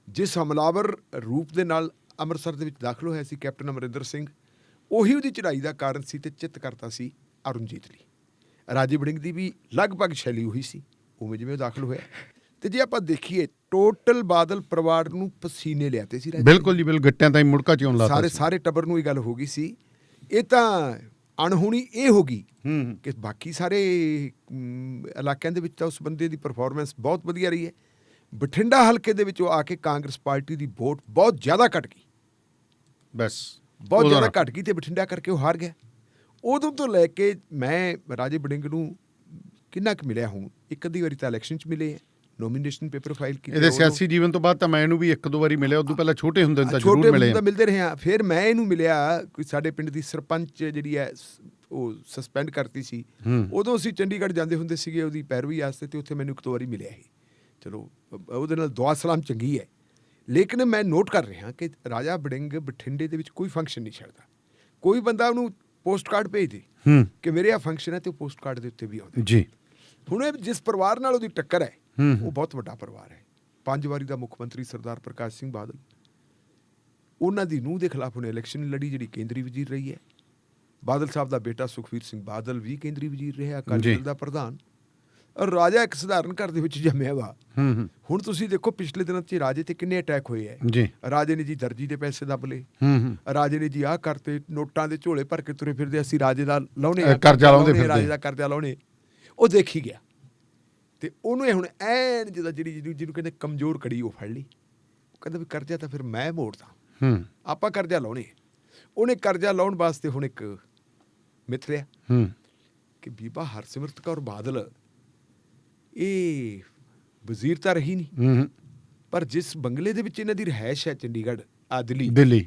ਜਿਸ ਹਮਲਾਵਰ ਰੂਪ ਦੇ ਨਾਲ ਅੰਮ੍ਰਿਤਸਰ ਦੇ ਵਿੱਚ ਦਾਖਲ ਹੋਇਆ ਸੀ ਕੈਪਟਨ ਅਮਰਿੰਦਰ ਸਿੰਘ, ਉਹੀ ਉਹਦੀ ਚੜ੍ਹਾਈ ਦਾ ਕਾਰਨ ਸੀ, ਤੇ ਚਿੱਤ ਕਰਤਾ ਸੀ ਅਰੁਣਜੀਤ ਲਈ। ਰਾਜੇ ਵੜਿੰਗ ਦੀ ਵੀ ਲਗਭਗ ਸ਼ੈਲੀ ਉਹੀ ਸੀ, ਉਵੇਂ ਜਿਵੇਂ ਦਾਖਲ ਹੋਇਆ। ਤੇ ਜੇ ਆਪਾਂ ਦੇਖੀਏ, ਟੋਟਲ ਬਾਦਲ ਪਰਿਵਾਰ ਨੂੰ ਪਸੀਨੇ ਲਿਆਤੇ ਸੀ। ਬਿਲਕੁਲ ਜੀ, ਬਿਲਕੁਲ, ਗੱਟਿਆਂ ਤਾਈਂ ਮੁੜਕਾ ਚੋਂ ਲਾਤਾ, ਸਾਰੇ ਟੱਬਰ ਨੂੰ ਇਹ ਗੱਲ ਹੋ ਗਈ ਸੀ। ਇਹ ਤਾਂ ਅਣਹੋਣੀ ਇਹ ਹੋ ਗਈ ਕਿ ਬਾਕੀ ਸਾਰੇ ਇਲਾਕਿਆਂ ਦੇ ਵਿੱਚ ਤਾਂ ਉਸ ਬੰਦੇ ਦੀ ਪਰਫਾਰਮੈਂਸ ਬਹੁਤ ਵਧੀਆ ਰਹੀ ਹੈ। ਬਠਿੰਡਾ ਹਲਕੇ ਦੇ ਵਿੱਚ ਉਹ ਆ ਕੇ ਕਾਂਗਰਸ ਪਾਰਟੀ ਦੀ ਵੋਟ ਬਹੁਤ ਜ਼ਿਆਦਾ ਘਟ ਗਈ, ਤੇ ਬਠਿੰਡਾ ਕਰਕੇ ਉਹ ਹਾਰ ਗਿਆ। ਉਦੋਂ ਤੋਂ ਲੈ ਕੇ ਮੈਂ ਰਾਜੇ ਵੜਿੰਗ ਨੂੰ ਕਿੰਨਾ ਕੁ ਮਿਲਿਆ, ਹੁਣ 1-2 ਵਾਰੀ ਤਾਂ ਇਲੈਕਸ਼ਨ 'ਚ ਮਿਲੇ, ਨੋਮੀਨੇਸ਼ਨ ਪੇਪਰ ਫਾਈਲ ਕੀਤੇ। ਇਹਦੇ ਸਿਆਸੀ ਜੀਵਨ ਤੋਂ ਬਾਅਦ ਤਾਂ ਮੈਂ ਇਹਨੂੰ ਵੀ 1-2 ਵਾਰੀ ਮਿਲਿਆ, ਉਦੋਂ ਪਹਿਲਾਂ ਛੋਟੇ ਹੁੰਦੇ ਤਾਂ ਜ਼ਰੂਰ ਮਿਲਦੇ ਰਹੇ ਹਾਂ। ਫਿਰ ਮੈਂ ਇਹਨੂੰ ਮਿਲਿਆ, ਕੋਈ ਸਾਡੇ ਪਿੰਡ ਦੀ ਸਰਪੰਚ ਜਿਹੜੀ ਹੈ ਉਹ ਸਸਪੈਂਡ ਕਰਤੀ ਸੀ, ਉਦੋਂ ਅਸੀਂ ਚੰਡੀਗੜ੍ਹ ਜਾਂਦੇ ਹੁੰਦੇ ਸੀਗੇ ਉਹਦੀ ਪੈਰਵੀ ਵਾਸਤੇ, ਤੇ ਉੱਥੇ ਮੈਨੂੰ 1-2 ਵਾਰੀ ਮਿਲਿਆ ਸੀ। ਚਲੋ, ਉਹਦੇ ਨਾਲ ਦੁਆ ਸਲਾਮ ਚੰਗੀ ਹੈ। ਲੇਕਿਨ ਮੈਂ ਨੋਟ ਕਰ ਰਿਹਾ ਕਿ ਰਾਜਾ ਵੜਿੰਗ ਬਠਿੰਡੇ ਦੇ ਵਿੱਚ ਕੋਈ ਫੰਕਸ਼ਨ ਨਹੀਂ ਛੱਡਦਾ। ਕੋਈ ਬੰਦਾ ਉਹਨੂੰ ਪੋਸਟ ਕਾਰਡ ਭੇਜ ਦੇ ਕਿ ਮੇਰੇ ਆ ਫੰਕਸ਼ਨ ਹੈ, ਤੇ ਉਹ ਪੋਸਟ ਕਾਰਡ ਦੇ ਉੱਤੇ ਵੀ ਆਉਂਦਾ ਜੀ। ਹੁਣ ਜਿਸ ਪਰਿਵਾਰ ਨਾਲ ਉਹਦੀ ਟੱਕਰ ਹੈ, ਉਹ ਬਹੁਤ ਵੱਡਾ ਪਰਿਵਾਰ ਹੈ। 5 ਵਾਰੀ ਦਾ ਮੁੱਖ ਮੰਤਰੀ ਸਰਦਾਰ ਪ੍ਰਕਾਸ਼ ਸਿੰਘ ਬਾਦਲ, ਉਹਨਾਂ ਦੀ ਨੂੰਹ ਦੇ ਖਿਲਾਫ ਉਹਨੇ ਇਲੈਕਸ਼ਨ ਲੜੀ, ਜਿਹੜੀ ਕੇਂਦਰੀ ਵਜ਼ੀਰ ਰਹੀ ਹੈ। ਬਾਦਲ ਸਾਹਿਬ ਦਾ ਬੇਟਾ ਸੁਖਬੀਰ ਸਿੰਘ ਬਾਦਲ ਵੀ ਕੇਂਦਰੀ ਵਜ਼ੀਰ ਰਿਹਾ, ਅਕਾਲੀ ਦਲ ਦਾ ਪ੍ਰਧਾਨ। ਔਰ ਰਾਜਾ ਇੱਕ ਸਧਾਰਨ ਘਰ ਦੇ ਵਿੱਚ ਜੰਮਿਆ ਵਾ। ਹੁਣ ਤੁਸੀਂ ਦੇਖੋ ਪਿਛਲੇ ਦਿਨਾਂ 'ਚ ਰਾਜੇ ਤੇ ਕਿੰਨੇ ਅਟੈਕ ਹੋਏ ਹੈ। ਰਾਜੇ ਨੇ ਜੀ ਦਰਜੀ ਦੇ ਪੈਸੇ ਦੱਬ ਲਏ, ਰਾਜੇ ਨੇ ਜੀ ਆਹ ਕਰਤੇ, ਨੋਟਾਂ ਦੇ ਝੋਲੇ ਭਰ ਕੇ ਤੁਰੇ ਫਿਰਦੇ, ਅਸੀਂ ਰਾਜੇ ਦਾ ਲਾਉਣੇ, ਰਾਜੇ ਦਾ ਕਰਜ਼ਾ ਲਾਉਣੇ। ਉਹ ਦੇਖੀ ਗਿਆ ਤੇ ਉਹਨੂੰ ਹੁਣ ਐਨ ਜਿਹਨੂੰ ਕਹਿੰਦੇ ਕਮਜ਼ੋਰ ਕੜੀ ਉਹ ਫੜ ਲਈ। ਉਹ ਕਹਿੰਦਾ ਵੀ ਕਰਜ਼ਾ ਤਾਂ ਫਿਰ ਮੈਂ ਮੋੜਦਾ, ਆਪਾਂ ਕਰਜ਼ਾ ਲਾਉਣੇ। ਉਹਨੇ ਕਰਜ਼ਾ ਲਾਉਣ ਵਾਸਤੇ ਹੁਣ ਇੱਕ ਮਿੱਥ ਰਿਹਾ ਕਿ ਬੀਬਾ ਹਰਸਿਮਰਤ ਕੌਰ ਬਾਦਲ ਇਹ ਵਜ਼ੀਰ ਤਾਂ ਰਹੀ ਨਹੀਂ, ਪਰ ਜਿਸ ਬੰਗਲੇ ਦੇ ਵਿੱਚ ਇਹਨਾਂ ਦੀ ਰਿਹਾਇਸ਼ ਹੈ ਚੰਡੀਗੜ੍ਹ ਦਿੱਲੀ,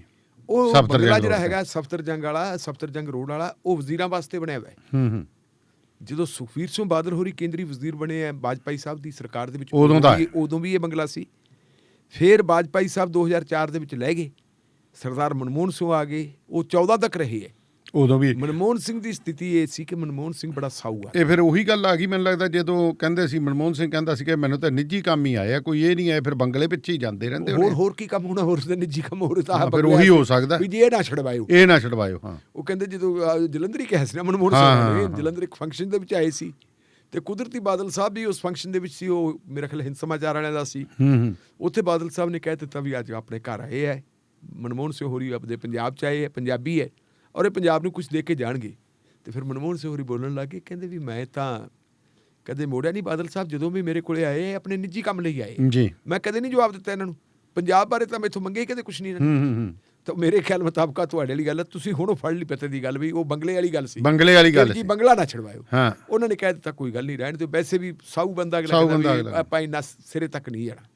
ਉਹ ਬੰਗਲਾ ਜਿਹੜਾ ਹੈਗਾ ਸਫਦਰਜੰਗ ਵਾਲਾ, ਸਫਦਰਜੰਗ ਰੋਡ ਵਾਲਾ, ਉਹ ਵਜ਼ੀਰਾਂ ਵਾਸਤੇ ਬਣਿਆ ਹੋਇਆ ਹੈ। ਜਦੋਂ ਸੁਖਬੀਰ ਸਿੰਘ ਬਾਦਲ ਹੋਰੀ ਕੇਂਦਰੀ ਵਜ਼ੀਰ ਬਣੇ ਹੈ ਵਾਜਪਾਈ ਸਾਹਿਬ ਦੀ ਸਰਕਾਰ ਦੇ ਵਿੱਚ, ਉਦੋਂ ਵੀ ਇਹ ਬੰਗਲਾ ਸੀ। ਫਿਰ ਵਾਜਪਾਈ ਸਾਹਿਬ 2004 ਦੇ ਵਿੱਚ ਲੈ ਗਏ, ਸਰਦਾਰ ਮਨਮੋਹਨ ਸਿੰਘ ਆ ਗਏ, ਉਹ 14 ਤੱਕ ਰਹੇ ਹੈ। ਉਦੋਂ ਵੀ ਮਨਮੋਹਨ ਸਿੰਘ ਦੀ ਸਥਿਤੀ ਇਹ ਸੀ ਕਿ ਮਨਮੋਹਨ ਸਿੰਘ ਬੜਾ ਸਾਊ ਆ। ਇਹ ਫਿਰ ਉਹੀ ਗੱਲ ਆ ਗਈ ਮੈਨੂੰ ਲੱਗਦਾ, ਜਦੋਂ ਕਹਿੰਦੇ ਸੀ ਮਨਮੋਹਨ ਸਿੰਘ ਕਹਿੰਦਾ ਸੀ ਕਿ ਮੈਨੂੰ ਤਾਂ ਨਿੱਜੀ ਕੰਮ ਹੀ ਆਇਆ, ਕੋਈ ਇਹ ਨਹੀਂ ਆਇਆ, ਫਿਰ ਬੰਗਲੇ ਪਿੱਛੇ ਹੀ ਜਾਂਦੇ ਰਹਿੰਦੇ। ਹੋਰ ਕੀ ਕੰਮ ਹੋਣਾ, ਹੋਰ ਤਾਂ ਨਿੱਜੀ ਕੰਮ ਹੋਰ ਤਾਂ ਫਿਰ ਉਹੀ ਹੋ ਸਕਦਾ ਵੀ ਜੀ ਇਹ ਨਾ ਛਡਵਾਇਓ। ਹਾਂ, ਉਹ ਕਹਿੰਦੇ ਜਦੋਂ ਜਲੰਧਰੀ ਕਿਹਾ ਸੀ ਨਾ ਮਨਮੋਹਨ ਸਿੰਘ ਨੇ, ਜਲੰਧਰ ਇੱਕ ਫੰਕਸ਼ਨ ਦੇ ਵਿੱਚ ਆਏ ਸੀ ਤੇ ਕੁਦਰਤੀ ਬਾਦਲ ਸਾਹਿਬ ਵੀ ਉਸ ਫੰਕਸ਼ਨ ਦੇ ਵਿੱਚ ਸੀ। ਉਹ ਮੇਰਾ ਖਿਆਲ ਹਿੰਦ ਸਮਾਚਾਰ ਵਾਲਿਆਂ ਦਾ ਸੀ। ਉੱਥੇ ਬਾਦਲ ਸਾਹਿਬ ਨੇ ਕਹਿ ਦਿੱਤਾ ਵੀ ਅੱਜ ਆਪਣੇ ਘਰ ਆਏ ਹੈ ਮਨਮੋਹਨ ਸਿੰਘ ਹੋਰੀ, ਆਪਣੇ ਪੰਜਾਬ 'ਚ ਆਏ ਹੈ, ਪੰਜਾਬੀ ਹੈ ਔਰ ਇਹ ਪੰਜਾਬ ਨੂੰ ਕੁਝ ਦੇ ਕੇ ਜਾਣਗੇ। ਤੇ ਫਿਰ ਮਨਮੋਹਨ ਸਿੰਘ ਹੋਰੀ ਬੋਲਣ ਲੱਗ ਗਏ, ਕਹਿੰਦੇ ਵੀ ਮੈਂ ਤਾਂ ਕਦੇ ਮੋੜਿਆ ਨਹੀਂ ਬਾਦਲ ਸਾਹਿਬ, ਜਦੋਂ ਵੀ ਮੇਰੇ ਕੋਲੇ ਆਏ ਆਪਣੇ ਨਿੱਜੀ ਕੰਮ ਲਈ ਆਏ, ਮੈਂ ਕਦੇ ਨਹੀਂ ਜਵਾਬ ਦਿੱਤਾ ਇਹਨਾਂ ਨੂੰ। ਪੰਜਾਬ ਬਾਰੇ ਤਾਂ ਮੈਥੋਂ ਮੰਗੇ ਕਦੇ ਕੁਛ ਨਹੀਂ। ਤਾਂ ਮੇਰੇ ਖਿਆਲ ਮੁਤਾਬਕ ਤੁਹਾਡੇ ਵਾਲੀ ਗੱਲ, ਤੁਸੀਂ ਹੁਣ ਫੜ ਲਈ ਪਤੇ ਦੀ ਗੱਲ ਵੀ ਉਹ ਬੰਗਲੇ ਵਾਲੀ ਗੱਲ ਸੀ, ਜੀ ਬੰਗਲਾ ਨਾ ਛਡਵਾਇਓ। ਉਹਨਾਂ ਨੇ ਕਹਿ ਦਿੱਤਾ ਕੋਈ ਗੱਲ ਨਹੀਂ, ਰਹਿਣ ਦਿਓ, ਵੈਸੇ ਵੀ ਸਾਊ ਬੰਦਾ ਆਪਾਂ ਇੰਨਾ ਸਿਰੇ ਤੱਕ ਨਹੀਂ ਜਾਣਾ।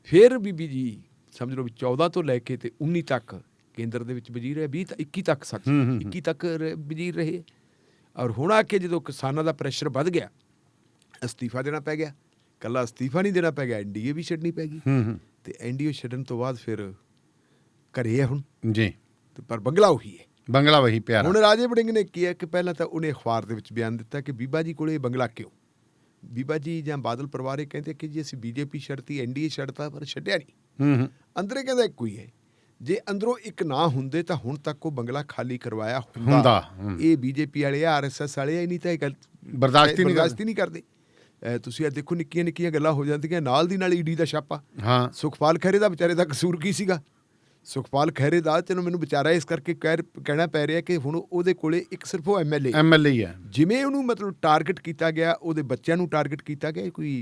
ਫਿਰ ਬੀਬੀ ਜੀ ਸਮਝ ਲਓ ਵੀ 14 ਤੋਂ ਲੈ ਕੇ ਤੇ 19 ਤੱਕ ਕੇਂਦਰ ਦੇ ਵਿੱਚ ਵਜ਼ੀਰ ਹੈ, 21 ਤੱਕ ਵਜ਼ੀਰ ਰਹੇ। ਔਰ ਹੁਣ ਆ ਕੇ ਜਦੋਂ ਕਿਸਾਨਾਂ ਦਾ ਪ੍ਰੈਸ਼ਰ ਵੱਧ ਗਿਆ, ਅਸਤੀਫਾ ਦੇਣਾ ਪੈ ਗਿਆ। ਕੱਲਾ ਅਸਤੀਫਾ ਨਹੀਂ ਦੇਣਾ ਪੈ ਗਿਆ, NDA ਵੀ ਛੱਡਣੀ ਪੈ ਗਈ। ਤੇ NDA ਛੱਡਣ ਤੋਂ ਬਾਅਦ ਫਿਰ ਘਰੇ ਹੈ ਹੁਣ ਜੀ, ਪਰ ਬੰਗਲਾ ਉਹੀ ਹੈ, ਬੰਗਲਾ ਵਹੀ ਪਿਆਰਾ। ਹੁਣ ਰਾਜੇ ਵੜਿੰਗ ਨੇ ਕੀ ਹੈ ਕਿ ਪਹਿਲਾਂ ਤਾਂ ਉਹਨੇ ਅਖਬਾਰ ਦੇ ਵਿੱਚ ਬਿਆਨ ਦਿੱਤਾ ਕਿ ਬੀਬਾ ਜੀ ਕੋਲੇ ਬੰਗਲਾ ਕਿਉਂ, ਬੀਬਾ ਜੀ ਜਾਂ ਬਾਦਲ ਪਰਿਵਾਰ ਇਹ ਕਹਿੰਦੇ ਕਿ ਜੀ ਅਸੀਂ BJP ਛੱਡਤੀ, NDA ਛੱਡਤਾ, ਪਰ ਛੱਡਿਆ ਨਹੀਂ। ਅੰਦਰੇ ਕਹਿੰਦਾ ਇੱਕੋ ਹੀ ਹੈ, ਜੇ ਅੰਦਰੋਂ ਇੱਕ ਨਾ ਹੁੰਦੇ ਤਾਂ ਹੁਣ ਤੱਕ ਉਹ ਬੰਗਲਾ ਖਾਲੀ ਕਰਵਾਇਆ ਹੁੰਦਾ। ਇਹ BJP ਵਾਲੇ, RSS ਵਾਲੇ ਇਹ ਨਹੀਂ ਤਾਂ ਇਹ ਗੱਲ ਬਰਦਾਸ਼ਤ ਹੀ ਨਹੀਂ ਕਰਦੇ। ਤੁਸੀਂ ਇਹ ਦੇਖੋ ਨਿੱਕੀਆਂ ਨਿੱਕੀਆਂ ਗੱਲਾਂ ਹੋ ਜਾਂਦੀਆਂ, ਨਾਲ ਦੀ ਨਾਲ ED ਦਾ ਛਾਪਾ। ਸੁਖਪਾਲ ਖਹਿਰੇ ਦਾ ਵਿਚਾਰੇ ਦਾ ਕਸੂਰ ਕੀ ਸੀਗਾ? ਸੁਖਪਾਲ ਖਹਿਰੇ ਦਾ ਮੈਨੂੰ ਵਿਚਾਰਾ ਇਸ ਕਰਕੇ ਕਹਿਣਾ ਪੈ ਰਿਹਾ ਕਿ ਹੁਣ ਉਹਦੇ ਕੋਲੇ ਇੱਕ ਸਿਰਫ ਉਹ MLA ਹੀ ਹੈ। ਜਿਵੇਂ ਉਹਨੂੰ ਮਤਲਬ ਟਾਰਗੇਟ ਕੀਤਾ ਗਿਆ, ਉਹਦੇ ਬੱਚਿਆਂ ਨੂੰ ਟਾਰਗੇਟ ਕੀਤਾ ਗਿਆ, ਕੋਈ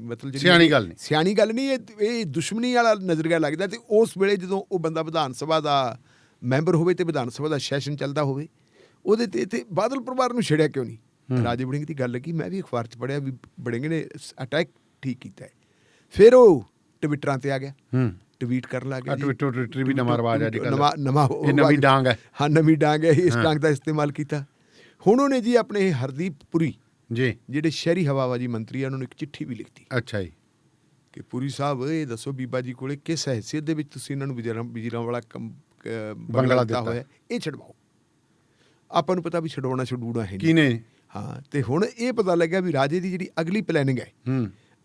ਮਤਲਬ ਸਿਆਣੀ ਗੱਲ ਨਹੀਂ, ਇਹ ਦੁਸ਼ਮਣੀ ਵਾਲਾ ਨਜ਼ਰੀਆ ਲੱਗਦਾ। ਤੇ ਉਸ ਵੇਲੇ ਜਦੋਂ ਉਹ ਬੰਦਾ ਵਿਧਾਨ ਸਭਾ ਦਾ ਮੈਂਬਰ ਹੋਵੇ ਤੇ ਵਿਧਾਨ ਸਭਾ ਦਾ ਸੈਸ਼ਨ ਚੱਲਦਾ ਹੋਵੇ, ਉਹਦੇ ਤੇ ਬਾਦਲ ਪਰਿਵਾਰ ਨੂੰ ਛੇੜਿਆ ਕਿਉਂ ਨਹੀਂ? ਰਾਜੇ ਵੜਿੰਗ ਦੀ ਗੱਲ ਲੱਗੀ, ਮੈਂ ਵੀ ਅਖਬਾਰ 'ਚ ਪੜ੍ਹਿਆ ਵੀ ਵੜਿੰਗ ਨੇ ਅਟੈਕ ਠੀਕ ਕੀਤਾ ਹੈ। ਫਿਰ ਉਹ ਟਵਿੱਟਰਾਂ ਤੇ ਆ ਗਿਆ, ਟਵੀਟ ਕਰਨ ਲੱਗ ਗਿਆ। ਟਵਿੱਟਰ ਵੀ ਨਵਾਂ ਰਿਵਾਜ ਹੈ, ਨਵੀਂ ਡਾਂਗ ਹੈ। ਹਾਂ, ਨਵੀਂ ਡਾਂਗ ਹੈ, ਇਸ ਡਾਂਗ ਦਾ ਇਸਤੇਮਾਲ ਕੀਤਾ। ਹੁਣ ਉਹਨੇ ਜੀ ਆਪਣੇ ਹਰਦੀਪ ਪੁਰੀ ਜੀ, ਜਿਹੜੇ ਸ਼ਹਿਰੀ ਹਵਾਬਾਜ਼ੀ ਮੰਤਰੀ ਆ, ਉਹਨਾਂ ਨੂੰ ਇੱਕ ਚਿੱਠੀ ਵੀ ਲਿਖਤੀ। ਅੱਛਾ ਜੀ, ਕਿ ਪੁਰੀ ਸਾਹਿਬ ਇਹ ਦੱਸੋ ਬੀਬਾ ਜੀ ਕੋਲੇ ਕਿਸ ਹੈਸੀਅਤ ਦੇ ਵਿੱਚ ਤੁਸੀਂ ਇਹਨਾਂ ਨੂੰ ਵਜ਼ੀਰਾਂ ਵਾਲਾ ਬੰਗਲਾ ਦਿੱਤਾ ਹੋਇਆ, ਇਹ ਛਡਵਾਓ। ਆਪਾਂ ਨੂੰ ਪਤਾ ਵੀ ਛਡਵਾਉਣਾ ਹੈ ਕਿਹਨੇ। ਹਾਂ, ਤੇ ਹੁਣ ਇਹ ਪਤਾ ਲੱਗਿਆ ਵੀ ਰਾਜੇ ਦੀ ਜਿਹੜੀ ਅਗਲੀ ਪਲੈਨਿੰਗ ਹੈ,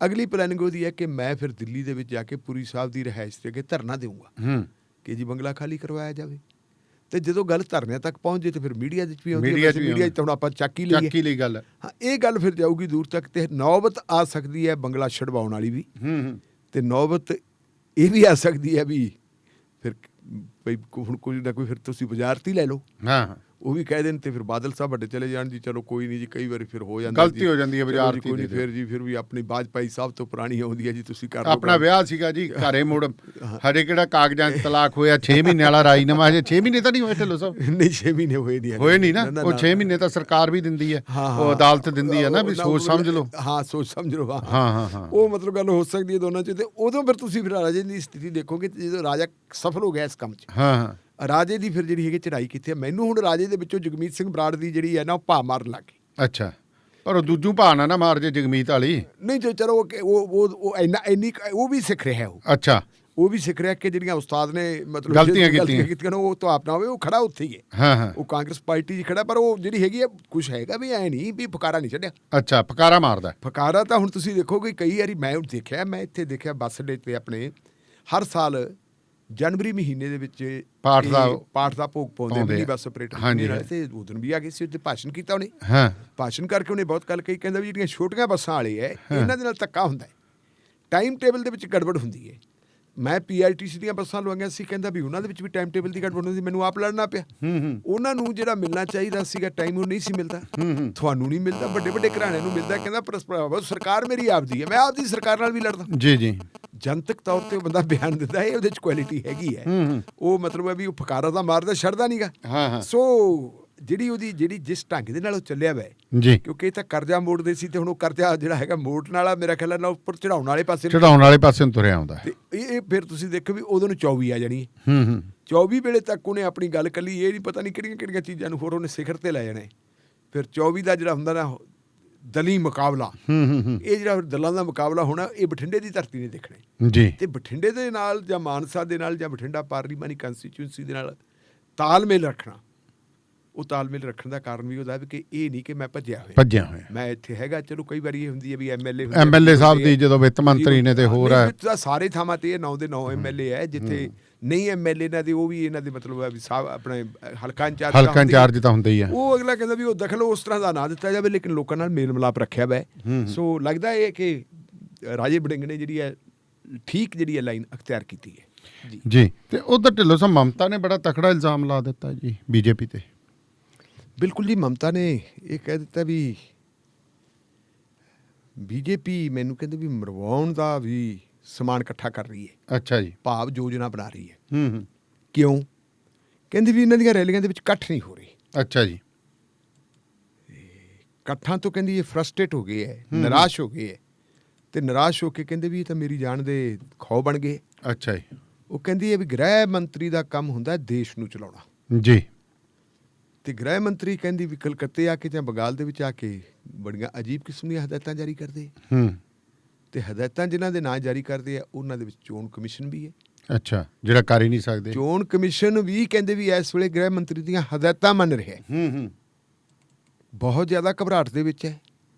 ਅਗਲੀ ਪਲੈਨਿੰਗ ਉਹਦੀ ਹੈ ਕਿ ਮੈਂ ਫਿਰ ਦਿੱਲੀ ਦੇ ਵਿੱਚ ਜਾ ਕੇ ਪੁਰੀ ਸਾਹਿਬ ਦੀ ਰਿਹਾਇਸ਼ ਤੇ ਅੱਗੇ ਧਰਨਾ ਦੇਊਂਗਾ ਕਿ ਜੀ ਬੰਗਲਾ ਖਾਲੀ ਕਰਵਾਇਆ ਜਾਵੇ। ਤੇ ਜਦੋਂ ਗੱਲ ਧਰਨਿਆਂ ਤੱਕ ਪਹੁੰਚ ਜੇ ਤੇ ਫਿਰ ਮੀਡੀਆ 'ਚ ਵੀ ਆਉਂਦੀ ਹੈ, ਮੀਡੀਆ 'ਚ ਤਾਂ ਹੁਣ ਆਪਾਂ ਚੱਕ ਹੀ ਲਈ ਗੱਲ। ਹਾਂ, ਇਹ ਗੱਲ ਫਿਰ ਜਾਊਗੀ ਦੂਰ ਤੱਕ ਤੇ ਨੌਬਤ ਆ ਸਕਦੀ ਹੈ ਬੰਗਲਾ ਛਡਵਾਉਣ ਵਾਲੀ ਵੀ, ਤੇ ਨੌਬਤ ਇਹ ਵੀ ਆ ਸਕਦੀ ਹੈ ਵੀ ਫਿਰ ਬਈ ਹੁਣ ਕੋਈ ਨਾ ਕੋਈ ਫਿਰ ਤੁਸੀਂ ਵਜ਼ਾਰਤੀ ਲੈ ਲਓ। ਉਹ ਵੀ ਕਹਿ ਦੇਣ ਤੇ ਫਿਰ ਬਾਦਲ ਸਾਹਿਬ ਵੱਡੇ ਚਲੇ ਜਾਣ ਜੀ, ਚਲੋ ਕੋਈ ਨਹੀਂ ਜੀ, ਕਈ ਵਾਰੀ ਫਿਰ ਹੋ ਜਾਂਦਾ, ਗਲਤੀ ਹੋ ਜਾਂਦੀ ਹੈ ਵਜ਼ਾਰਤੀ ਦੀ। ਫਿਰ ਵੀ ਆਪਣੀ ਵਾਜਪਾਈ ਸਾਹਿਬ ਤੋਂ ਪੁਰਾਣੀ ਆਉਂਦੀ ਹੈ ਜੀ, ਤੁਸੀਂ ਕਰ ਲਓ। ਆਪਣਾ ਵਿਆਹ ਸੀਗਾ ਜੀ, ਘਰੇ ਮੁੜ ਹਜੇ ਕਿਹੜਾ ਕਾਗਜ਼ਾਂ 'ਚ ਤਲਾਕ ਹੋਇਆ, 6 ਮਹੀਨੇ ਵਾਲਾ ਰਾਜੀਨਾਮਾ, ਹਜੇ 6 ਮਹੀਨੇ ਤਾਂ ਨਹੀਂ ਹੋਏ ਢਿੱਲੋਂ ਸਾਹਿਬ? ਨਹੀਂ, 6 ਮਹੀਨੇ ਹੋਏ ਨਹੀਂ ਨਾ। ਉਹ 6 ਮਹੀਨੇ ਤਾਂ ਸਰਕਾਰ ਵੀ ਦਿੰਦੀ ਹੈ, ਉਹ ਅਦਾਲਤ ਦਿੰਦੀ ਹੈ ਨਾ, ਵੀ ਸੋਚ ਸਮਝ ਲਓ। ਹਾਂ, ਸੋਚ ਸਮਝ ਲਓ। ਹਾਂ, ਉਹ ਮਤਲਬ ਗੱਲ ਹੋ ਸਕਦੀ ਹੈ ਦੋਨਾਂ 'ਚ। ਤੇ ਉਦੋਂ ਫਿਰ ਤੁਸੀਂ ਫਿਰ ਰਾਜੇ ਦੀ ਸਥਿਤੀ ਦੇਖੋਗੇ ਜਦੋਂ ਰਾਜਾ ਸਫਲ ਹੋ ਗਿਆ ਇਸ ਕੰਮ 'ਚ। ਹਾਂ, ਰਾਜੇ ਦੀ ਫਿਰ ਜਿਹੜੀ ਹੈਗੀ ਚੜਾਈ ਕੀਤੀ। ਮੈਨੂੰ ਹੁਣ ਰਾਜੇ ਦੇ ਵਿੱਚੋਂ ਜਗਮੀਤ ਸਿੰਘ ਬਰਾੜ ਦੀ ਜਿਹੜੀ ਹੈ ਨਾ, ਉਹ ਭਾ ਮਾਰਨ ਲੱਗ ਗਈ। ਅੱਛਾ, ਪਰ ਉਹ ਦੂਜੂ ਭਾ ਨਾ ਮਾਰ ਜੇ ਜਗਮੀਤ ਵਾਲੀ। ਨਹੀਂ, ਚਲੋ ਉਹ ਇੰਨੀ ਉਹ ਵੀ ਸਿੱਖ ਰਿਹਾ ਉਹ। ਅੱਛਾ, ਉਹ ਵੀ ਸਿੱਖ ਰਿਹਾ ਕਿ ਜਿਹੜੀਆਂ ਉਸਤਾਦ ਨੇ ਮਤਲਬ ਗਲਤੀਆਂ ਕੀਤੀਆਂ ਨੇ ਉਹ ਤਾਂ ਆਪਣਾ ਹੋਵੇ, ਉਹ ਖੜਾ ਉੱਥੇ ਹੀ ਹੈ। ਹਾਂ ਹਾਂ ਉਹ ਕਾਂਗਰਸ ਪਾਰਟੀ 'ਚ ਖੜਾ, ਪਰ ਉਹ ਜਿਹੜੀ ਹੈਗੀ ਆ ਕੁਛ ਹੈਗਾ ਵੀ ਐ ਨਹੀਂ ਵੀ ਫਕਾਰਾ ਨਹੀਂ ਛੱਡਿਆ। ਅੱਛਾ ਫਕਾਰਾ ਮਾਰਦਾ। ਫਕਾਰਾ ਤਾਂ ਹੁਣ ਤੁਸੀਂ ਦੇਖੋਗੇ ਕਈ ਵਾਰੀ ਮੈਂ ਇੱਥੇ ਦੇਖਿਆ ਬੱਸ ਅੱਡੇ ਤੇ ਆਪਣੇ ਹਰ ਸਾਲ ਜਨਵਰੀ ਮਹੀਨੇ ਦੇ ਵਿੱਚ ਪਾਠ ਦਾ ਭੋਗ ਪਾਉਂਦੇ ਮਿਨੀ ਬੱਸ ਆਪਰੇਟਰ ਹਾਂਜੀ, ਨਾਲ, ਤੇ ਉਦੋਂ ਵੀ ਆ ਗਏ ਸੀ, ਉੱਥੇ ਭਾਸ਼ਣ ਕੀਤਾ ਉਹਨੇ। ਹਾਂ ਭਾਸ਼ਣ ਕਰਕੇ ਉਹਨੇ ਬਹੁਤ ਗੱਲ ਕਹੀ, ਕਹਿੰਦਾ ਵੀ ਜਿਹੜੀਆਂ ਛੋਟੀਆਂ ਬੱਸਾਂ ਵਾਲੇ ਹੈ ਇਹਨਾਂ ਦੇ ਨਾਲ ਧੱਕਾ ਹੁੰਦਾ ਹੈ, ਟਾਈਮ ਟੇਬਲ ਦੇ ਵਿੱਚ ਗੜਬੜ ਹੁੰਦੀ ਹੈ। ਮੈਂ PRTC ਦੀਆਂ ਬੱਸਾਂ ਲਵਾਈਆਂ ਸੀ, ਕਹਿੰਦਾ ਵੀ ਉਹਨਾਂ ਦੇ ਵਿੱਚ ਵੀ ਟਾਈਮ ਟੇਬਲ ਦੀ ਗੜਬੜ ਹੁੰਦੀ, ਮੈਨੂੰ ਆਪ ਲੜਨਾ ਪਿਆ। ਉਹਨਾਂ ਨੂੰ ਜਿਹੜਾ ਮਿਲਣਾ ਚਾਹੀਦਾ ਸੀਗਾ ਟਾਈਮ, ਉਹ ਨਹੀਂ ਸੀ ਮਿਲਦਾ। ਤੁਹਾਨੂੰ ਨਹੀਂ ਮਿਲਦਾ, ਵੱਡੇ ਵੱਡੇ ਘਰਾਣਿਆਂ ਨੂੰ ਮਿਲਦਾ। ਕਹਿੰਦਾ ਪਰ ਸਰਕਾਰ ਮੇਰੀ ਆਪਦੀ ਹੈ, ਮੈਂ ਆਪਦੀ ਸਰਕਾਰ ਨਾਲ ਵੀ ਲੜਦਾ। ਜੀ ਜੀ ਜਨਤਕ ਤੌਰ ਤੇ ਉਹ ਬੰਦਾ ਬਿਆਨ ਦਿੰਦਾ ਹੈ, ਉਹਦੇ ਚ ਕੁਆਲਿਟੀ ਹੈਗੀ ਹੈ। ਉਹ ਮਤਲਬ ਹੈ ਵੀ ਉਹ ਫਕਾਰਾ ਤਾਂ ਮਾਰਦਾ, ਛੱਡਦਾ ਨਹੀਂਗਾ। ਸੋ ਜਿਹੜੀ ਜਿਸ ਢੰਗ ਦੇ ਨਾਲ ਉਹ ਚੱਲਿਆ ਵਾ, ਜੀ ਕਿਉਂਕਿ ਇਹ ਤਾਂ ਕਰਜ਼ਾ ਮੋੜਦੇ ਸੀ, ਤੇ ਹੁਣ ਉਹ ਕਰਜ਼ਾ ਜਿਹੜਾ ਹੈਗਾ ਮੋੜਨ ਵਾਲਾ ਮੇਰਾ ਖਿਆਲ ਨਾਲ ਉੱਪਰ ਚੜਾਉਣ ਵਾਲੇ ਪਾਸੇ ਨੂੰ ਤੁਰਿਆ ਆਉਂਦਾ। ਤੇ ਇਹ ਫਿਰ ਤੁਸੀਂ ਦੇਖੋ ਵੀ ਉਦੋਂ ਨੂੰ 24 ਆ ਜਾਣੀ ਹੈ। 24 ਵੇਲੇ ਤੱਕ ਉਹਨੇ ਆਪਣੀ ਗੱਲ ਕੱਲੀ, ਇਹ ਨਹੀਂ ਪਤਾ ਨਹੀਂ ਕਿਹੜੀਆਂ ਕਿਹੜੀਆਂ ਚੀਜ਼ਾਂ ਨੂੰ ਹੋਰ ਉਹਨੇ ਸਿਖਰ ਤੇ ਲੈ ਜਾਣੇ। ਫਿਰ 24 ਦਾ ਜਿਹੜਾ ਹੁੰਦਾ ਨਾ ਦਲੀ ਮੁਕਾਬਲਾ, ਇਹ ਜਿਹੜਾ ਦਲਾਂ ਦਾ ਮੁਕਾਬਲਾ ਹੋਣਾ, ਇਹ ਬਠਿੰਡੇ ਦੀ ਧਰਤੀ ਨੇ ਦੇਖਣੇ ਜੀ। ਤੇ ਬਠਿੰਡੇ ਦੇ ਨਾਲ ਜਾਂ ਮਾਨਸਾ ਦੇ ਨਾਲ ਜਾਂ ਬਠਿੰਡਾ ਪਾਰਲੀਮਾਨੀ ਕੰਸਟੀਚੁਐਂਸੀ ਦੇ ਨਾਲ ਤਾਲਮੇਲ ਰੱਖਣਾ। ਉਹ ਤਾਲਮੇਲ ਰੱਖਣ ਦਾ ਕਾਰਨ ਵੀ ਉਹਦਾ ਵੀ ਕਿ ਇਹ ਨਹੀਂ ਕਿ ਮੈਂ ਭੱਜਿਆ ਹੋਇਆ ਮੈਂ ਇੱਥੇ ਹੈਗਾ। ਚਲੋ ਕਈ ਵਾਰੀ ਇਹ ਹੁੰਦੀ ਹੈ ਵੀ MLA ਸਾਹਿਬ ਦੀ ਜਦੋਂ ਵਿੱਤ ਮੰਤਰੀ ਨੇ ਤੇ ਹੋਰ ਹੈ, ਸਾਰੇ ਥਾਵਾਂ ਤੇ ਇਹ 9 ਦੇ 9 MLA ਹੈ। ਜਿੱਥੇ ਨਹੀਂ MLA ਇਹਨਾਂ ਦੇ, ਉਹ ਵੀ ਇਹਨਾਂ ਦੇ ਮਤਲਬ ਹੈ ਵੀ ਆਪਣੇ ਹਲਕਾ ਇੰਚਾਰਜ ਤਾਂ ਹੁੰਦਾ ਹੀ ਹੈ। ਉਹ ਅਗਲਾ ਕਹਿੰਦਾ ਵੀ ਉਹ ਦਖਲ ਉਸ ਤਰ੍ਹਾਂ ਦਾ ਨਾ ਦਿੱਤਾ ਜਾਵੇ, ਲੇਕਿਨ ਲੋਕਾਂ ਨਾਲ ਮੇਲ ਮਿਲਾਪ ਰੱਖਿਆ ਵਾ। ਸੋ ਲੱਗਦਾ ਇਹ ਕਿ ਰਾਜੇ ਵੜਿੰਗ ਨੇ ਜਿਹੜੀ ਹੈ ਠੀਕ ਜਿਹੜੀ ਹੈ ਲਾਈਨ ਅਖਤਿਆਰ ਕੀਤੀ ਹੈ ਜੀ। ਤੇ ਉਧਰ ਢਿੱਲੋਂ ਸਾਹਿਬ ਮਮਤਾ ਨੇ ਬੜਾ ਤਕੜਾ ਇਲਜ਼ਾਮ ਲਾ ਦਿੱਤਾ ਜੀ BJP ਤੇ। ਬਿਲਕੁਲ ਜੀ, ਮਮਤਾ ਨੇ ਇਹ ਕਹਿ ਦਿੱਤਾ ਵੀ BJP ਮੈਨੂੰ ਕਹਿੰਦੇ ਵੀ ਮਰਵਾਉਣ ਦਾ ਵੀ ਸਮਾਨ ਇਕੱਠਾ ਕਰ ਰਹੀ ਹੈ। ਅੱਛਾ ਜੀ। ਭਾਵ ਯੋਜਨਾ ਬਣਾ ਰਹੀ ਹੈ। ਕਿਉਂ? ਕਹਿੰਦੀ ਵੀ ਇਹਨਾਂ ਦੀਆਂ ਰੈਲੀਆਂ ਦੇ ਵਿੱਚ ਇਕੱਠ ਨਹੀਂ ਹੋ ਰਹੀ। ਅੱਛਾ ਜੀ। ਇਕੱਠਾਂ ਤੋਂ ਕਹਿੰਦੀ ਇਹ ਫਰਸਟ੍ਰੇਟ ਹੋ ਗਏ ਹੈ, ਨਿਰਾਸ਼ ਹੋ ਗਏ ਹੈ, ਤੇ ਨਿਰਾਸ਼ ਹੋ ਕੇ ਕਹਿੰਦੇ ਵੀ ਇਹ ਤਾਂ ਮੇਰੀ ਜਾਨ ਦੇ ਖੌਅ ਬਣ ਗਏ। ਅੱਛਾ ਜੀ। ਉਹ ਕਹਿੰਦੀ ਹੈ ਵੀ ਗ੍ਰਹਿ ਮੰਤਰੀ ਦਾ ਕੰਮ ਹੁੰਦਾ ਦੇਸ਼ ਨੂੰ ਚਲਾਉਣਾ ਜੀ। ਤੇ ਗ੍ਰਹਿ ਮੰਤਰੀ ਕਹਿੰਦੀ ਵੀ ਕਲਕੱਤੇ ਆ ਕੇ ਜਾਂ ਬੰਗਾਲ ਦੇ ਵਿੱਚ ਆ ਕੇ ਬੜੀਆਂ ਅਜੀਬ ਕਿਸਮ ਦੀਆਂ ਹਦਾਇਤਾਂ ਜਾਰੀ ਕਰਦੇ। ਤੇ ਹਦਾਇਤਾਂ ਜਿਨ੍ਹਾਂ ਦੇ ਨਾਂ ਜਾਰੀ ਕਰਦੇ ਆ ਉਹਨਾਂ ਦੇ ਵਿੱਚ ਚੋਣ ਕਮਿਸ਼ਨ ਵੀ ਹੈ। ਅੱਛਾ, ਜਿਹੜਾ ਕਰ ਹੀ ਨਹੀਂ ਸਕਦੇ। ਚੋਣ ਕਮਿਸ਼ਨ ਵੀ ਕਹਿੰਦੇ ਵੀ ਇਸ ਵੇਲੇ ਗ੍ਰਹਿ ਮੰਤਰੀ ਦੀਆਂ ਹਦਾਇਤਾਂ ਮੰਨ ਰਿਹਾ ਹੈ। ਬਹੁਤ ਜ਼ਿਆਦਾ ਘਬਰਾਹਟ ਦੇ ਵਿੱਚ ਹੈ।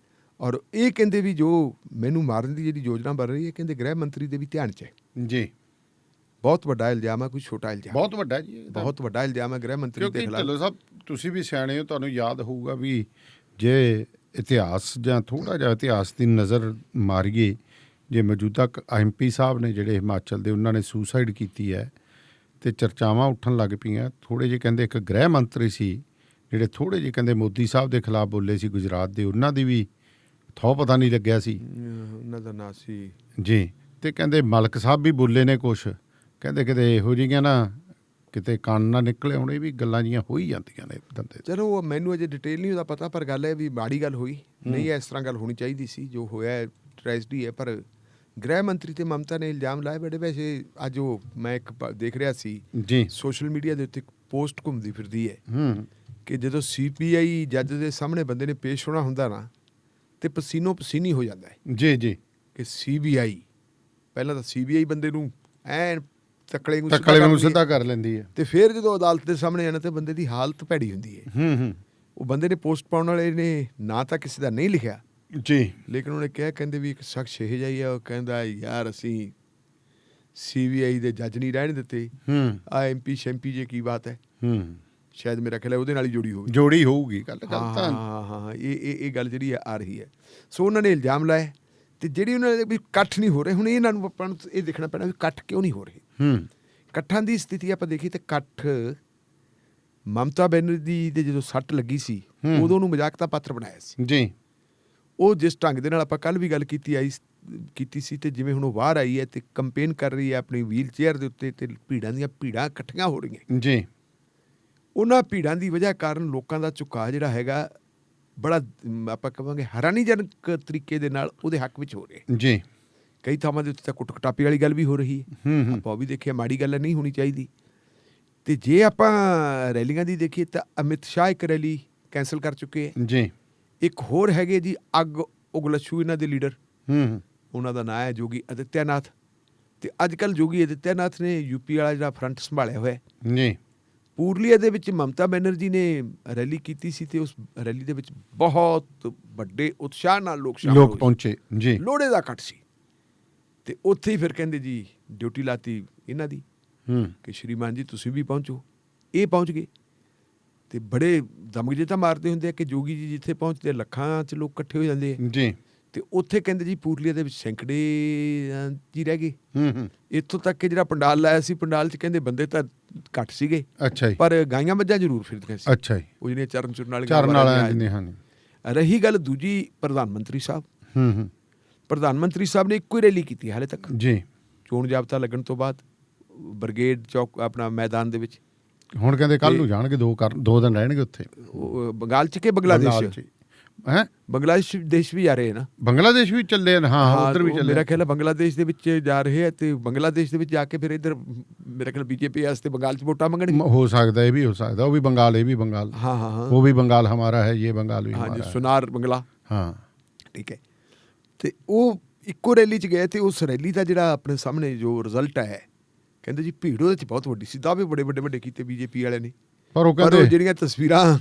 ਔਰ ਇਹ ਕਹਿੰਦੇ ਵੀ ਜੋ ਮੈਨੂੰ ਮਾਰਨ ਦੀ ਜਿਹੜੀ ਯੋਜਨਾ ਬਣ ਰਹੀ ਹੈ, ਕਹਿੰਦੇ ਗ੍ਰਹਿ ਮੰਤਰੀ ਦੇ ਵੀ ਧਿਆਨ 'ਚ ਹੈ ਜੀ। ਬਹੁਤ ਵੱਡਾ ਇਲਜ਼ਾਮ ਹੈ, ਕੋਈ ਛੋਟਾ ਇਲਜ਼ਾਮ ਬਹੁਤ ਵੱਡਾ ਜੀ, ਬਹੁਤ ਵੱਡਾ ਇਲਜ਼ਾਮ ਹੈ ਗ੍ਰਹਿ ਮੰਤਰੀ ਦੇ ਖਿਲਾਫ। ਢਿੱਲੋਂ ਸਾਹਿਬ ਤੁਸੀਂ ਵੀ ਸਿਆਣੇ ਹੋ, ਤੁਹਾਨੂੰ ਯਾਦ ਹੋਊਗਾ ਵੀ ਜੇ ਇਤਿਹਾਸ ਜਾਂ ਥੋੜ੍ਹਾ ਜਿਹਾ ਇਤਿਹਾਸ ਦੀ ਨਜ਼ਰ ਮਾਰੀਏ, ਜੇ ਮੌਜੂਦਾ MP ਸਾਹਿਬ ਨੇ ਜਿਹੜੇ ਹਿਮਾਚਲ ਦੇ, ਉਹਨਾਂ ਨੇ ਸੁਸਾਈਡ ਕੀਤੀ ਹੈ ਤੇ ਚਰਚਾਵਾਂ ਉੱਠਣ ਲੱਗ ਪਈਆਂ। ਥੋੜ੍ਹੇ ਜਿਹੇ ਕਹਿੰਦੇ ਇੱਕ ਗ੍ਰਹਿ ਮੰਤਰੀ ਸੀ ਜਿਹੜੇ ਥੋੜ੍ਹੇ ਜਿਹੇ ਕਹਿੰਦੇ ਮੋਦੀ ਸਾਹਿਬ ਦੇ ਖਿਲਾਫ ਬੋਲੇ ਸੀ ਗੁਜਰਾਤ ਦੇ, ਉਹਨਾਂ ਦੀ ਵੀ ਥੋਹ ਪਤਾ ਨਹੀਂ ਲੱਗਿਆ ਸੀ, ਉਹਨਾਂ ਦਾ ਨਾਂ ਸੀ ਜੀ। ਤੇ ਕਹਿੰਦੇ ਮਲਕ ਸਾਹਿਬ ਵੀ ਬੋਲੇ ਨੇ ਕੁਛ, ਕਹਿੰਦੇ ਕਿਤੇ ਇਹੋ ਜਿਹੀਆਂ ਨਾ ਕਿਤੇ ਕੰਨ ਨਾ ਨਿਕਲੇ ਆਉਣੇ, ਵੀ ਗੱਲਾਂ ਜੀਆਂ ਹੋ ਹੀ ਜਾਂਦੀਆਂ ਨੇ ਦੰਦੇ। ਚਲੋ ਮੈਨੂੰ ਅਜੇ ਡਿਟੇਲ ਨਹੀਂ ਉਹਦਾ ਪਤਾ, ਪਰ ਗੱਲ ਹੈ ਵੀ ਮਾੜੀ ਗੱਲ ਹੋਈ ਨਹੀਂ, ਇਸ ਤਰ੍ਹਾਂ ਗੱਲ ਹੋਣੀ ਚਾਹੀਦੀ ਸੀ। ਜੋ ਹੋਇਆ ਟ੍ਰੈਜਡੀ ਹੈ। ਪਰ ਗ੍ਰਹਿ ਮੰਤਰੀ ਤੇ ਮਮਤਾ ਨੇ ਇਲਜ਼ਾਮ ਲਾਏ ਬੜੇ। ਵੈਸੇ ਅੱਜ ਉਹ ਮੈਂ ਇੱਕ ਦੇਖ ਰਿਹਾ ਸੀ ਜੀ, ਸੋਸ਼ਲ ਮੀਡੀਆ ਦੇ ਉੱਤੇ ਇੱਕ ਪੋਸਟ ਘੁੰਮਦੀ ਫਿਰਦੀ ਹੈ ਕਿ ਜਦੋਂ CPI ਜੱਜ ਦੇ ਸਾਹਮਣੇ ਬੰਦੇ ਨੇ ਪੇਸ਼ ਹੋਣਾ ਹੁੰਦਾ ਨਾ, ਤੇ ਪਸੀਨੋ ਪਸੀਨੀ ਹੋ ਜਾਂਦਾ ਹੈ। ਜੀ ਜੀ। ਕਿ CBI ਪਹਿਲਾਂ ਤਾਂ CBI ਬੰਦੇ ਨੂੰ ਐਨ ਤਕੜੇ ਨੂੰ ਸਿੱਧਾ ਕਰ ਲੈਂਦੀ ਹੈ, ਤੇ ਫਿਰ ਜਦੋਂ ਅਦਾਲਤ ਦੇ ਸਾਹਮਣੇ ਆਣਾ ਤੇ ਬੰਦੇ ਦੀ ਹਾਲਤ ਭੈੜੀ ਹੁੰਦੀ ਹੈ। ਉਹ ਬੰਦੇ ਨੇ ਪੋਸਟ ਪਾਉਣ ਵਾਲੇ ਨੇ ਨਾ ਤਾਂ ਕਿਸੇ ਦਾ ਨਹੀਂ ਲਿਖਿਆ ਜੀ, ਲੇਕਿਨ ਉਹਨੇ ਕਿਹਾ, ਕਹਿੰਦੇ ਵੀ ਇੱਕ ਸ਼ਖਸ ਇਹ ਜਿਹਾ ਹੀ ਆ, ਉਹ ਕਹਿੰਦਾ ਯਾਰ ਅਸੀਂ CBI ਦੇ ਜੱਜ ਨਹੀਂ ਰਹਿਣ ਦਿੱਤੇ, ਆ MP ਸ਼ੈਂਪੀ ਜੇ ਕੀ ਬਾਤ ਹੈ। ਸ਼ਾਇਦ ਮੇਰਾ ਖਿਆਲ ਉਹਦੇ ਨਾਲ ਹੀ ਜੋੜੀ ਹੋਊਗੀ ਗੱਲ। ਹਾਂ, ਇਹ ਗੱਲ ਜਿਹੜੀ ਆ ਰਹੀ ਹੈ। ਸੋ ਉਹਨਾਂ ਨੇ ਇਲਜ਼ਾਮ ਲਾਇਆ ਤੇ ਜਿਹੜੀ ਉਹਨਾਂ ਨੇ ਵੀ ਇਕੱਠ ਨਹੀਂ ਹੋ ਰਹੇ। ਹੁਣ ਇਹਨਾਂ ਨੂੰ ਆਪਾਂ ਨੂੰ ਇਹ ਦੇਖਣਾ ਪੈਣਾ ਵੀ ਇਕੱਠ ਕਿਉਂ ਨਹੀਂ ਹੋ ਰਹੇ। ਇਕੱਠਾਂ ਦੀ ਸਥਿਤੀ ਆਪਾਂ ਦੇਖੀ ਤੇ ਇਕੱਠ ਮਮਤਾ ਬੈਨਰਜੀ ਦੇ ਜਦੋਂ ਸੱਟ ਲੱਗੀ ਸੀ, ਉਦੋਂ ਉਹਨੂੰ ਮਜ਼ਾਕ ਦਾ ਪਾਤਰ ਬਣਾਇਆ ਸੀ ਜੀ। ਉਹ ਜਿਸ ਢੰਗ ਦੇ ਨਾਲ ਆਪਾਂ ਕੱਲ੍ਹ ਵੀ ਗੱਲ ਕੀਤੀ ਸੀ, ਤੇ ਜਿਵੇਂ ਹੁਣ ਉਹ ਬਾਹਰ ਆਈ ਹੈ ਤੇ ਕੰਪੇਨ ਕਰ ਰਹੀ ਹੈ ਆਪਣੀ ਵੀਲ ਚੇਅਰ ਦੇ ਉੱਤੇ, ਤੇ ਭੀੜਾਂ ਦੀਆਂ ਭੀੜਾਂ ਇਕੱਠੀਆਂ ਹੋ ਰਹੀਆਂ ਜੀ। ਉਹਨਾਂ ਭੀੜਾਂ ਦੀ ਵਜ੍ਹਾ ਕਾਰਨ ਲੋਕਾਂ ਦਾ ਝੁਕਾਅ ਜਿਹੜਾ ਹੈਗਾ ਬੜਾ ਆਪਾਂ ਕਹਾਂਗੇ ਹੈਰਾਨੀਜਨਕ ਤਰੀਕੇ ਦੇ ਨਾਲ ਉਹਦੇ ਹੱਕ ਵਿੱਚ ਹੋ ਰਿਹਾ ਜੀ। ਕਈ ਥਾਵਾਂ ਦੇ ਉੱਤੇ ਤਾਂ ਕੁੱਟ ਕਟਾਪੀ ਵਾਲੀ ਗੱਲ ਵੀ ਹੋ ਰਹੀ ਹੈ। ਆਪਾਂ ਉਹ ਵੀ ਦੇਖਿਆ, ਮਾੜੀ ਗੱਲ ਨਹੀਂ ਹੋਣੀ ਚਾਹੀਦੀ। ਤੇ ਜੇ ਆਪਾਂ ਰੈਲੀਆਂ ਦੀ ਦੇਖੀਏ ਤਾਂ ਅਮਿਤ ਸ਼ਾਹ ਇੱਕ ਰੈਲੀ ਕੈਂਸਲ ਕਰ ਚੁੱਕੇ ਹੈ ਜੀ। ਇੱਕ ਹੋਰ ਹੈਗੇ ਜੀ ਅੱਗ ਉਗਲਛੂ, ਇਹਨਾਂ ਦੇ ਲੀਡਰ, ਉਹਨਾਂ ਦਾ ਨਾਂ ਹੈ ਜੋਗੀ ਆਦਿੱਤਿਆਨਾਥ। ਤੇ ਅੱਜ ਕੱਲ੍ਹ ਯੋਗੀ ਆਦਿੱਤਿਆਨਾਥ ਨੇ ਯੂਪੀ ਵਾਲਾ ਜਿਹੜਾ ਫਰੰਟ ਸੰਭਾਲਿਆ ਹੋਇਆ ਹੈ। ਜੀ ਪੂਰਲੀਆ ਦੇ ਵਿੱਚ ਮਮਤਾ ਬੈਨਰਜੀ ਨੇ ਰੈਲੀ ਕੀਤੀ ਸੀ ਤੇ ਉਸ ਰੈਲੀ ਦੇ ਵਿੱਚ ਬਹੁਤ ਵੱਡੇ ਉਤਸ਼ਾਹ ਨਾਲ ਲੋਕ ਸ਼ਾਮਲ ਲੋਕ ਹੋਏ ਪਹੁੰਚੇ ਜੀ। ਲੋਹੜੇ ਦਾ ਇਕੱਠ ਸੀ ਤੇ ਉੱਥੇ ਹੀ ਫਿਰ ਕਹਿੰਦੇ ਜੀ ਡਿਊਟੀ ਲਾਤੀ ਇਹਨਾਂ ਦੀ ਕਿ ਸ਼੍ਰੀਮਾਨ ਜੀ ਤੁਸੀਂ ਵੀ ਪਹੁੰਚੋ। ਇਹ ਪਹੁੰਚ ਗਏ ਤੇ ਬੜੇ ਦਮਗਜੇ ਤਾਂ ਮਾਰਦੇ ਹੁੰਦੇ ਆ ਕਿ ਜੋਗੀ ਜੀ ਜਿੱਥੇ ਪਹੁੰਚਦੇ ਲੱਖਾਂ 'ਚ ਲੋਕ ਇਕੱਠੇ ਹੋ ਜਾਂਦੇ ਆ ਜੀ। ਤੇ ਉੱਥੇ ਕਹਿੰਦੇ ਜੀ ਪੂਰਲੀਆ ਦੇ ਵਿੱਚ ਸੈਂਕੜੇ ਜੀ ਰਹਿ ਗਏ। ਇੱਥੋਂ ਤੱਕ ਕਿ ਜਿਹੜਾ ਪੰਡਾਲ ਲਾਇਆ ਸੀ ਪੰਡਾਲ 'ਚ ਕਹਿੰਦੇ ਬੰਦੇ ਤਾਂ ਘੱਟ ਸੀਗੇ, ਅੱਛਾ ਜੀ। ਪਰ ਗਾਈਆਂ ਮੱਝਾਂ ਜ਼ਰੂਰ ਫਿਰਦੀਆਂ ਸੀ। ਅੱਛਾ ਜੀ। ਉਹ ਜਿਹੜੀਆਂ ਚਰਨ ਚੁਰਨ ਵਾਲੀਆਂ ਚਰਨ ਆਵਾਜ਼ਾਂ ਵਾਲਿਆਂ ਆਈਆਂ। ਦੀ ਹਨ। ਰਹੀ ਗੱਲ ਦੂਜੀ, ਪ੍ਰਧਾਨ ਮੰਤਰੀ ਸਾਹਿਬ ਪ੍ਰਧਾਨ ਮੰਤਰੀ ਸਾਹਿਬ ਨੇ ਇੱਕੋ ਹੀ ਰੈਲੀ ਕੀਤੀ ਹਾਲੇ ਤੱਕ ਜੀ। ਚੋਣ ਜਾਬਤਾ ਲੱਗਣ ਤੋਂ ਬਾਅਦ ਬ੍ਰਿਗੇਡ ਚੌਕ ਆਪਣਾ ਮੈਦਾਨ ਦੇ ਵਿੱਚ। ਹੁਣ ਕਹਿੰਦੇ ਕੱਲ ਨੂੰ ਜਾਣਗੇ, 2 ਦਿਨ ਰਹਿਣਗੇ ਉੱਥੇ। ਉਹ ਬੰਗਾਲ 'ਚ ਕਿ ਬੰਗਲਾਦੇਸ਼ ਹੈ ਬੰਗਲਾਦੇਸ਼ ਦੇਸ਼ ਵੀ ਜਾ ਰਹੇ ਨਾ। ਬੰਗਲਾਦੇਸ਼ ਵੀ ਚੱਲੇ ਹਨ। ਹਾਂ ਉਧਰ ਵੀ ਚੱਲੇ। ਮੇਰਾ ਖਿਆਲ ਹੈ ਬੰਗਲਾਦੇਸ਼ ਦੇ ਵਿੱਚ ਜਾ ਰਹੇ ਹੈ ਤੇ ਬੰਗਲਾਦੇਸ਼ ਦੇ ਵਿੱਚ ਜਾ ਕੇ ਫਿਰ ਇੱਧਰ ਮੇਰਾ ਖਿਆਲ ਬੀਜੇਪੀ ਵਾਸਤੇ ਬੰਗਾਲ 'ਚ ਵੋਟਾਂ ਮੰਗਣਗੇ। ਹੋ ਸਕਦਾ, ਇਹ ਵੀ ਹੋ ਸਕਦਾ। ਉਹ ਵੀ ਬੰਗਾਲ, ਇਹ ਵੀ ਬੰਗਾਲ। ਹਾਂ वो भी बंगाल हमारा है, ये बंगाल भी हाँ हमारा जी, है। सुनार बंगला। हाँ ਠੀਕ ਹੈ ਤੇ ਉਹ ਇੱਕੋ ਰੈਲੀ 'ਚ ਗਏ ਤੇ ਉਸ ਰੈਲੀ ਦਾ ਜਿਹੜਾ ਆਪਣੇ ਸਾਹਮਣੇ ਜੋ ਰਿਜ਼ਲਟ ਹੈ ਕਹਿੰਦੇ ਜੀ ਭੀੜ ਉਹਦੇ 'ਚ ਬਹੁਤ ਵੱਡੀ ਸੀ। ਦਾਅਵੇ ਬੜੇ ਵੱਡੇ ਕੀਤੇ ਬੀਜੇਪੀ ਵਾਲਿਆਂ ਨੇ, ਪਰ ਉਹ ਪਰ ਉਹ ਕਹਿੰਦੇ ਜਿਹੜੀਆਂ ਤਸਵੀਰਾਂ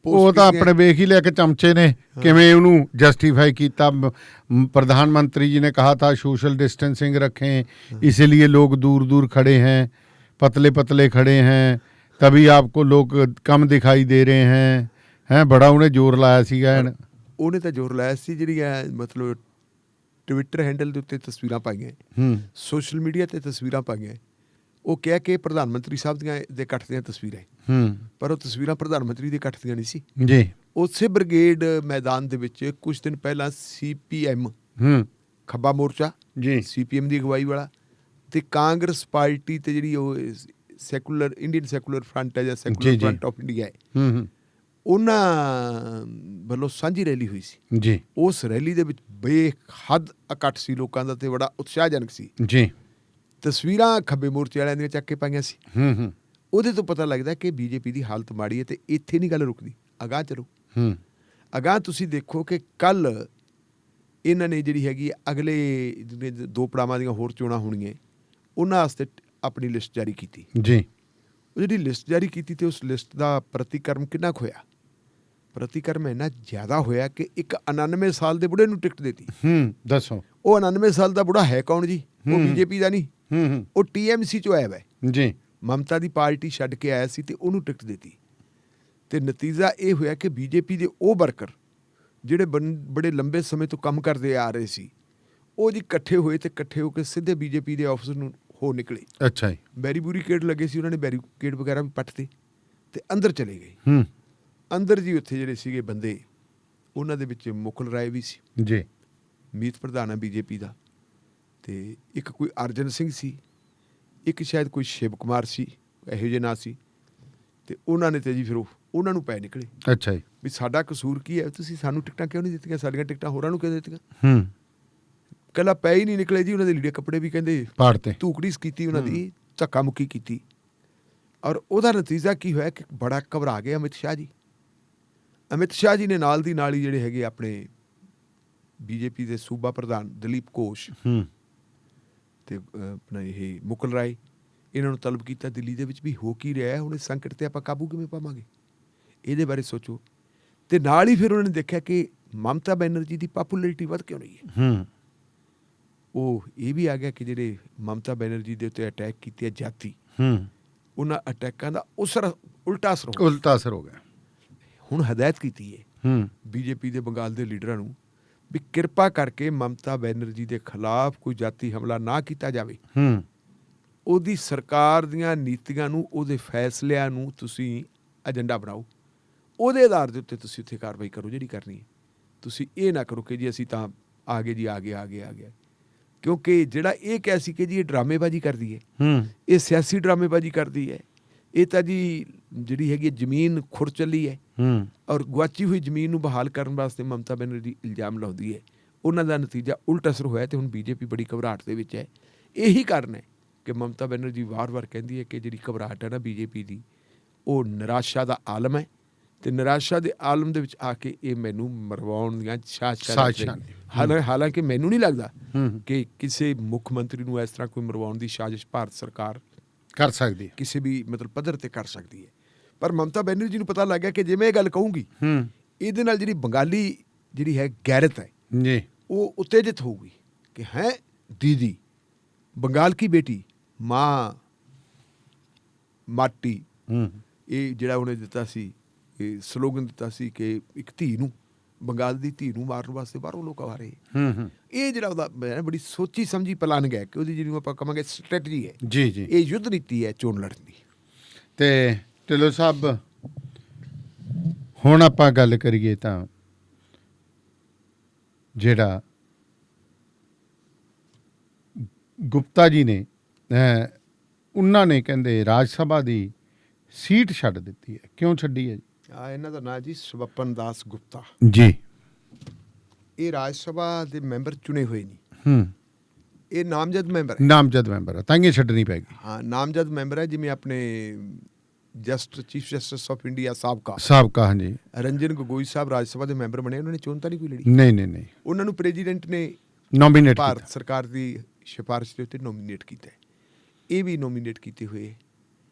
ਉਹ ਤਾਂ ਆਪਣੇ ਵੇਖ ਹੀ ਲਿਆ ਕਿ ਚਮਚੇ ਨੇ ਕਿਵੇਂ ਉਹਨੂੰ जस्टिफाई किया। प्रधानमंत्री जी ने कहा था सोशल डिस्टेंसिंग रखें, इसीलिए लोग दूर दूर खड़े हैं, पतले पतले खड़े हैं, तभी आपको लोग कम दिखाई दे रहे हैं। बड़ा उन्हें जोर लाया ਸੀਗਾ। ਉਹਨੇ ਤਾਂ ਜ਼ੋਰ ਲਾਇਆ ਸੀ। ਜਿਹੜੀਆਂ ਮਤਲਬ ਟਵਿੱਟਰ ਹੈਂਡਲ ਦੇ ਉੱਤੇ ਤਸਵੀਰਾਂ ਪਾਈਆਂ, ਸੋਸ਼ਲ ਮੀਡੀਆ ਤੇ ਤਸਵੀਰਾਂ ਪਾਈਆਂ, ਉਹ ਕਿਹਾ ਕਿ ਪ੍ਰਧਾਨ ਮੰਤਰੀ ਸਾਹਿਬ ਦੀਆਂ ਦੇ ਇਕੱਠ ਦੀਆਂ ਤਸਵੀਰਾਂ, ਪਰ ਉਹ ਤਸਵੀਰਾਂ ਪ੍ਰਧਾਨ ਮੰਤਰੀ ਦੇ ਇਕੱਠ ਦੀਆਂ ਨਹੀਂ ਸੀ ਜੀ। ਉਸੇ ਬ੍ਰਿਗੇਡ ਮੈਦਾਨ ਦੇ ਵਿੱਚ ਕੁਝ ਦਿਨ ਪਹਿਲਾਂ CPM ਖੱਬਾ ਮੋਰਚਾ ਜੀ, CPM ਦੀ ਅਗਵਾਈ ਵਾਲਾ ਤੇ ਕਾਂਗਰਸ ਪਾਰਟੀ ਤੇ ਜਿਹੜੀ ਉਹ ਸੈਕੂਲਰ ਇੰਡੀਅਨ ਸੈਕੂਲਰ ਫਰੰਟ ਹੈ ਜਾਂ ਸੈਕੂਲਰ ਫਰੰਟ ਆਫ ਇੰਡੀਆ ਹੈ, ਉਹਨਾਂ ਵੱਲੋਂ ਸਾਂਝੀ ਰੈਲੀ ਹੋਈ ਸੀ ਜੀ। ਉਸ ਰੈਲੀ ਦੇ ਵਿੱਚ ਬੇਹੱਦ ਇਕੱਠ ਸੀ ਲੋਕਾਂ ਦਾ ਤੇ ਬੜਾ ਉਤਸ਼ਾਹਜਨਕ ਸੀ ਜੀ। ਤਸਵੀਰਾਂ ਖੱਬੇ ਮੋਰਚੇ ਵਾਲਿਆਂ ਦੀਆਂ ਚੱਕ ਕੇ ਪਾਈਆਂ ਸੀ। ਉਹਦੇ ਤੋਂ ਪਤਾ ਲੱਗਦਾ ਕਿ ਬੀਜੇਪੀ ਦੀ ਹਾਲਤ ਮਾੜੀ ਹੈ ਤੇ ਇੱਥੇ ਨਹੀਂ ਗੱਲ ਰੁਕਦੀ, ਅਗਾਂਹ ਚਲੋ। ਅਗਾਂਹ ਤੁਸੀਂ ਦੇਖੋ ਕਿ ਕੱਲ ਇਹਨਾਂ ਨੇ ਜਿਹੜੀ ਹੈਗੀ ਅਗਲੇ 2 ਪੜਾਵਾਂ ਦੀਆਂ ਹੋਰ ਚੋਣਾਂ ਹੋਣੀਆਂ, ਉਹਨਾਂ ਵਾਸਤੇ ਆਪਣੀ ਲਿਸਟ ਜਾਰੀ ਕੀਤੀ ਜੀ। ਉਹ ਜਿਹੜੀ ਲਿਸਟ ਜਾਰੀ ਕੀਤੀ ਤੇ ਉਸ ਲਿਸਟ ਦਾ ਪ੍ਰਤੀਕਰਮ ਕਿੰਨਾ ਕੁ ਹੋਇਆ? ਪ੍ਰਤੀਕਰਮ ਇੰਨਾ ਜ਼ਿਆਦਾ ਹੋਇਆ ਕਿ ਇੱਕ 99 ਸਾਲ ਦੇ ਬੁੜੇ ਨੂੰ ਟਿਕਟ ਦੇਤੀ। ਦੱਸੋ ਉਹ 99 ਸਾਲ ਦਾ ਬੁੜਾ ਹੈ ਕੌਣ ਜੀ? ਉਹ ਬੀਜੇਪੀ ਦਾ ਨਹੀਂ, ਉਹ TMC ਚੋਂ ਆਇਆ ਵੈ ਜੀ। ਮਮਤਾ ਦੀ ਪਾਰਟੀ ਛੱਡ ਕੇ ਆਇਆ ਸੀ ਤੇ ਉਹਨੂੰ ਟਿਕਟ ਦਿੱਤੀ ਤੇ ਨਤੀਜਾ ਇਹ ਹੋਇਆ ਕਿ ਬੀਜੇਪੀ ਦੇ ਉਹ ਵਰਕਰ ਜਿਹੜੇ ਬੜੇ ਲੰਬੇ ਸਮੇਂ ਤੋਂ ਕੰਮ ਕਰਦੇ ਆ ਰਹੇ ਸੀ, ਉਹ ਜੀ ਇਕੱਠੇ ਹੋਏ ਤੇ ਇਕੱਠੇ ਹੋ ਕੇ ਸਿੱਧੇ ਬੀਜੇਪੀ ਦੇ ਆਫਿਸ ਨੂੰ ਹੋ ਨਿਕਲੇ। ਅੱਛਾ ਜੀ। ਬੈਰੀਕੇਡ ਲੱਗੇ ਸੀ, ਉਹਨਾਂ ਨੇ ਬੈਰੀਕੇਡ ਵਗੈਰਾ ਵੀ ਪੱਟਤੇ ਤੇ ਅੰਦਰ ਚਲੇ ਗਏ। ਅੰਦਰ ਜੀ ਉੱਥੇ ਜਿਹੜੇ ਸੀਗੇ ਬੰਦੇ, ਉਹਨਾਂ ਦੇ ਵਿੱਚ ਮੁਕਲ ਰਾਏ ਵੀ ਸੀ ਜੀ, ਮੀਤ ਪ੍ਰਧਾਨ ਹੈ ਬੀਜੇਪੀ ਦਾ, ਤੇ ਇੱਕ ਕੋਈ ਅਰਜਨ ਸਿੰਘ ਸੀ, ਇੱਕ ਸ਼ਾਇਦ ਕੋਈ ਸ਼ਿਵ ਕੁਮਾਰ ਸੀ, ਇਹੋ ਜਿਹੇ ਨਾਂ ਸੀ। ਤੇ ਉਹਨਾਂ ਨੇ ਤੇ ਜੀ ਫਿਰ ਉਹਨਾਂ ਨੂੰ ਪੈ ਨਿਕਲੇ। ਅੱਛਾ ਜੀ। ਵੀ ਸਾਡਾ ਕਸੂਰ ਕੀ ਹੈ, ਤੁਸੀਂ ਸਾਨੂੰ ਟਿਕਟਾਂ ਕਿਉਂ ਨਹੀਂ ਦਿੱਤੀਆਂ, ਸਾਡੀਆਂ ਟਿਕਟਾਂ ਹੋਰਾਂ ਨੂੰ ਕਿਉਂ ਦਿੱਤੀਆਂ? ਕੱਲਾ ਪੈ ਹੀ ਨਹੀਂ ਨਿਕਲੇ ਜੀ। ਉਹਨਾਂ ਦੇ ਲੀੜੇ ਕੱਪੜੇ ਵੀ ਕਹਿੰਦੇ ਪਾੜਤੇ, ਧੂਕੜੀ ਕੀਤੀ ਉਹਨਾਂ ਦੀ, ਧੱਕਾ ਮੁੱਕੀ ਕੀਤੀ। ਔਰ ਉਹਦਾ ਨਤੀਜਾ ਕੀ ਹੋਇਆ ਕਿ ਬੜਾ ਘਬਰਾ ਗਏ ਅਮਿਤ ਸ਼ਾਹ ਜੀ। ਅਮਿਤ ਸ਼ਾਹ ਜੀ ਨੇ ਨਾਲ ਦੀ ਨਾਲ ਹੀ ਜਿਹੜੇ ਹੈਗੇ ਆਪਣੇ ਬੀਜੇਪੀ ਦੇ ਸੂਬਾ ਪ੍ਰਧਾਨ ਦਲੀਪ ਘੋਸ਼ ਤੇ ਆਪਣਾ ਇਹ ਮੁਕਲ ਰਾਏ, ਇਹਨਾਂ ਨੂੰ ਤਲਬ ਕੀਤਾ ਦਿੱਲੀ ਦੇ ਵਿੱਚ ਵੀ ਹੋ ਕੀ ਰਿਹਾ, ਹੁਣ ਇਸ ਸੰਕਟ ਤੇ ਆਪਾਂ ਕਾਬੂ ਕਿਵੇਂ ਪਾਵਾਂਗੇ, ਇਹਦੇ ਬਾਰੇ ਸੋਚੋ। ਤੇ ਨਾਲ ਹੀ ਫਿਰ ਉਹਨਾਂ ਨੇ ਦੇਖਿਆ ਕਿ ਮਮਤਾ ਬੈਨਰਜੀ ਦੀ ਪਪੂਲੈਰਿਟੀ ਵੱਧ ਕਿਉਂ ਰਹੀ ਹੈ। ਉਹ ਇਹ ਵੀ ਆ ਗਿਆ ਕਿ ਜਿਹੜੇ ਮਮਤਾ ਬੈਨਰਜੀ ਦੇ ਉੱਤੇ ਅਟੈਕ ਕੀਤੇ ਜਾਤੀ, ਉਹਨਾਂ ਅਟੈਕਾਂ ਦਾ ਉਲਟਾ ਅਸਰ ਹੋ ਗਿਆ। ਹੁਣ ਹਦਾਇਤ ਕੀਤੀ ਹੈ ਬੀਜੇਪੀ ਦੇ ਬੰਗਾਲ ਦੇ ਲੀਡਰਾਂ ਨੂੰ ਵੀ ਕਿਰਪਾ ਕਰਕੇ ਮਮਤਾ ਬੈਨਰਜੀ ਦੇ ਖਿਲਾਫ ਕੋਈ ਜਾਤੀ ਹਮਲਾ ਨਾ ਕੀਤਾ ਜਾਵੇ। ਉਹਦੀ ਸਰਕਾਰ ਦੀਆਂ ਨੀਤੀਆਂ ਨੂੰ, ਉਹਦੇ ਫੈਸਲਿਆਂ ਨੂੰ ਤੁਸੀਂ ਏਜੰਡਾ ਬਣਾਓ, ਉਹਦੇ ਆਧਾਰ ਦੇ ਉੱਤੇ ਤੁਸੀਂ ਉੱਥੇ ਕਾਰਵਾਈ ਕਰੋ ਜਿਹੜੀ ਕਰਨੀ ਹੈ। ਤੁਸੀਂ ਇਹ ਨਾ ਕਰੋ ਕਿ ਜੀ ਅਸੀਂ ਤਾਂ ਆ ਗਏ ਜੀ, ਆ ਗਏ। ਕਿਉਂਕਿ ਜਿਹੜਾ ਇਹ ਕਿਹਾ ਸੀ ਕਿ ਜੀ ਇਹ ਡਰਾਮੇਬਾਜ਼ੀ ਕਰਦੀ ਹੈ, ਇਹ ਸਿਆਸੀ ਡਰਾਮੇਬਾਜ਼ੀ ਕਰਦੀ ਹੈ, ਇਹ ਤਾਂ ਜੀ ਜਿਹੜੀ ਹੈਗੀ ਜ਼ਮੀਨ ਖੁਰ ਚੱਲੀ ਹੈ ਔਰ ਗੁਆਚੀ ਹੋਈ ਜ਼ਮੀਨ ਨੂੰ ਬਹਾਲ ਕਰਨ ਵਾਸਤੇ ਮਮਤਾ ਬੈਨਰਜੀ ਇਲਜ਼ਾਮ ਲਾਉਂਦੀ ਹੈ। ਉਹਨਾਂ ਦਾ ਨਤੀਜਾ ਉਲਟ ਅਸਰ ਹੋਇਆ ਤੇ ਹੁਣ ਬੀਜੇਪੀ ਬੜੀ ਘਬਰਾਹਟ ਦੇ ਵਿੱਚ ਹੈ। ਇਹੀ ਕਾਰਨ ਹੈ ਕਿ ਮਮਤਾ ਬੈਨਰਜੀ ਵਾਰ-ਵਾਰ ਕਹਿੰਦੀ ਹੈ ਕਿ ਜਿਹੜੀ ਘਬਰਾਹਟ ਹੈ ਨਾ ਬੀਜੇਪੀ ਦੀ, ਉਹ ਨਿਰਾਸ਼ਾ ਦਾ ਆਲਮ ਹੈ ਤੇ ਨਿਰਾਸ਼ਾ ਦੇ ਆਲਮ ਦੇ ਵਿੱਚ ਆ ਕੇ ਇਹ ਮੈਨੂੰ ਮਰਵਾਉਣ ਦੀਆਂ ਸਾਜ਼ਿਸ਼ਾਂ ਸਾਜ਼ਿਸ਼ਾਂ ਨੇ। ਹਾਲਾਂਕਿ ਮੈਨੂੰ ਨਹੀਂ ਲੱਗਦਾ ਹੂੰ ਕਿ ਕਿਸੇ ਮੁੱਖ ਮੰਤਰੀ ਨੂੰ ਇਸ ਤਰ੍ਹਾਂ ਕੋਈ ਮਰਵਾਉਣ ਦੀ ਸਾਜ਼ਿਸ਼ ਭਾਰਤ ਸਰਕਾਰ ਕਰ ਸਕਦੀ ਹੈ। ਕਿਸੇ ਵੀ ਮਤਲਬ ਪੱਧਰ ਤੇ ਕਰ ਸਕਦੀ ਹੈ। ਪਰ ਮਮਤਾ ਬੈਨਰਜੀ ਨੂੰ ਪਤਾ ਲੱਗ ਗਿਆ ਕਿ ਜੇ ਮੈਂ ਇਹ ਗੱਲ ਕਹੂੰਗੀ ਹੂੰ ਇਹਦੇ ਨਾਲ ਜਿਹੜੀ ਬੰਗਾਲੀ ਜਿਹੜੀ ਹੈ ਗੈਰਤ ਹੈ ਜੀ ਉਹ ਉਤੇਜਿਤ ਹੋਊਗੀ ਕਿ ਹੈ दीदी बंगाल की बेटी माँ माटी ਹੂੰ ਇਹ ਜਿਹੜਾ ਉਹਨੇ ਦਿੱਤਾ ਸੀ ਇਹ ਸਲੋਗਨ ਦਿੱਤਾ ਸੀ ਕਿ ਇੱਕ ਧੀ ਨੂੰ ਬੰਗਾਲ ਦੀ ਧੀ ਨੂੰ ਮਾਰਨ ਵਾਸਤੇ ਬਾਹਰੋਂ ਲੋਕ ਆ ਰਹੇ ਹੂੰ ਇਹ ਜਿਹੜਾ ਉਹਦਾ ਬੜੀ ਸੋਚੀ ਸਮਝੀ ਪਲਾਨਿੰਗ ਹੈ ਕਿ ਉਹਦੀ ਜਿਹਨੂੰ ਆਪਾਂ ਕਹਾਂਗੇ ਸਟ੍ਰੈਟਜੀ ਹੈ ਜੀ ਜੀ। ਇਹ ਯੁੱਧ ਨੀਤੀ ਹੈ ਚੋਣ ਲੜਨ ਦੀ। ਤੇ ਢਿੱਲੋਂ ਸਾਹਿਬ ਹੁਣ ਆਪਾਂ ਗੱਲ ਕਰੀਏ ਤਾਂ ਜਿਹੜਾ ਗੁਪਤਾ ਜੀ ਨੇ ਉਹਨਾਂ ਨੇ ਕਹਿੰਦੇ ਰਾਜ ਸਭਾ ਦੀ ਸੀਟ ਛੱਡ ਦਿੱਤੀ ਹੈ। ਕਿਉਂ ਛੱਡੀ ਹੈ ਇਹਨਾਂ ਦਾ ਨਾਂ ਜੀ ਸਵਪਨ ਦਾਸ ਗੁਪਤਾ। ਜੀ ਇਹ ਰਾਜ ਸਭਾ ਦੇ ਮੈਂਬਰ ਚੁਣੇ ਹੋਏ ਨਹੀਂ, ਹੂੰ ਇਹ ਨਾਮਜ਼ਦ ਮੈਂਬਰ ਹੈ। ਨਾਮਜ਼ਦ ਮੈਂਬਰ ਹੈ ਤਾਂ ਇਹ ਛੱਡਣੀ ਪੈ ਗਈ। ਹਾਂ ਨਾਮਜ਼ਦ ਮੈਂਬਰ ਹੈ। ਜਿਵੇਂ ਆਪਣੇ ਚੀਫ ਜਸਟਿਸ ਆਫ ਇੰਡੀਆ ਸਾਬਕਾ ਹਾਂਜੀ ਰੰਜਨ ਗੋਗੋਈ ਸਾਹਿਬ ਰਾਜ ਸਭਾ ਦੇ ਮੈਂਬਰ ਬਣੇ, ਉਹਨਾਂ ਨੇ ਚੋਣ ਤਾਂ ਨਹੀਂ ਕੋਈ ਲੜੀ। ਨਹੀਂ ਉਹਨਾਂ ਨੂੰ ਪ੍ਰੈਜ਼ੀਡੈਂਟ ਨੇ ਨੋਮੀਨੇਟ ਭਾਰਤ ਸਰਕਾਰ ਦੀ ਸਿਫਾਰਿਸ਼ ਦੇ ਉੱਤੇ ਨੋਮੀਨੇਟ ਕੀਤਾ ਹੈ। ਇਹ ਵੀ ਨੋਮੀਨੇਟ ਕੀਤੇ ਹੋਏ।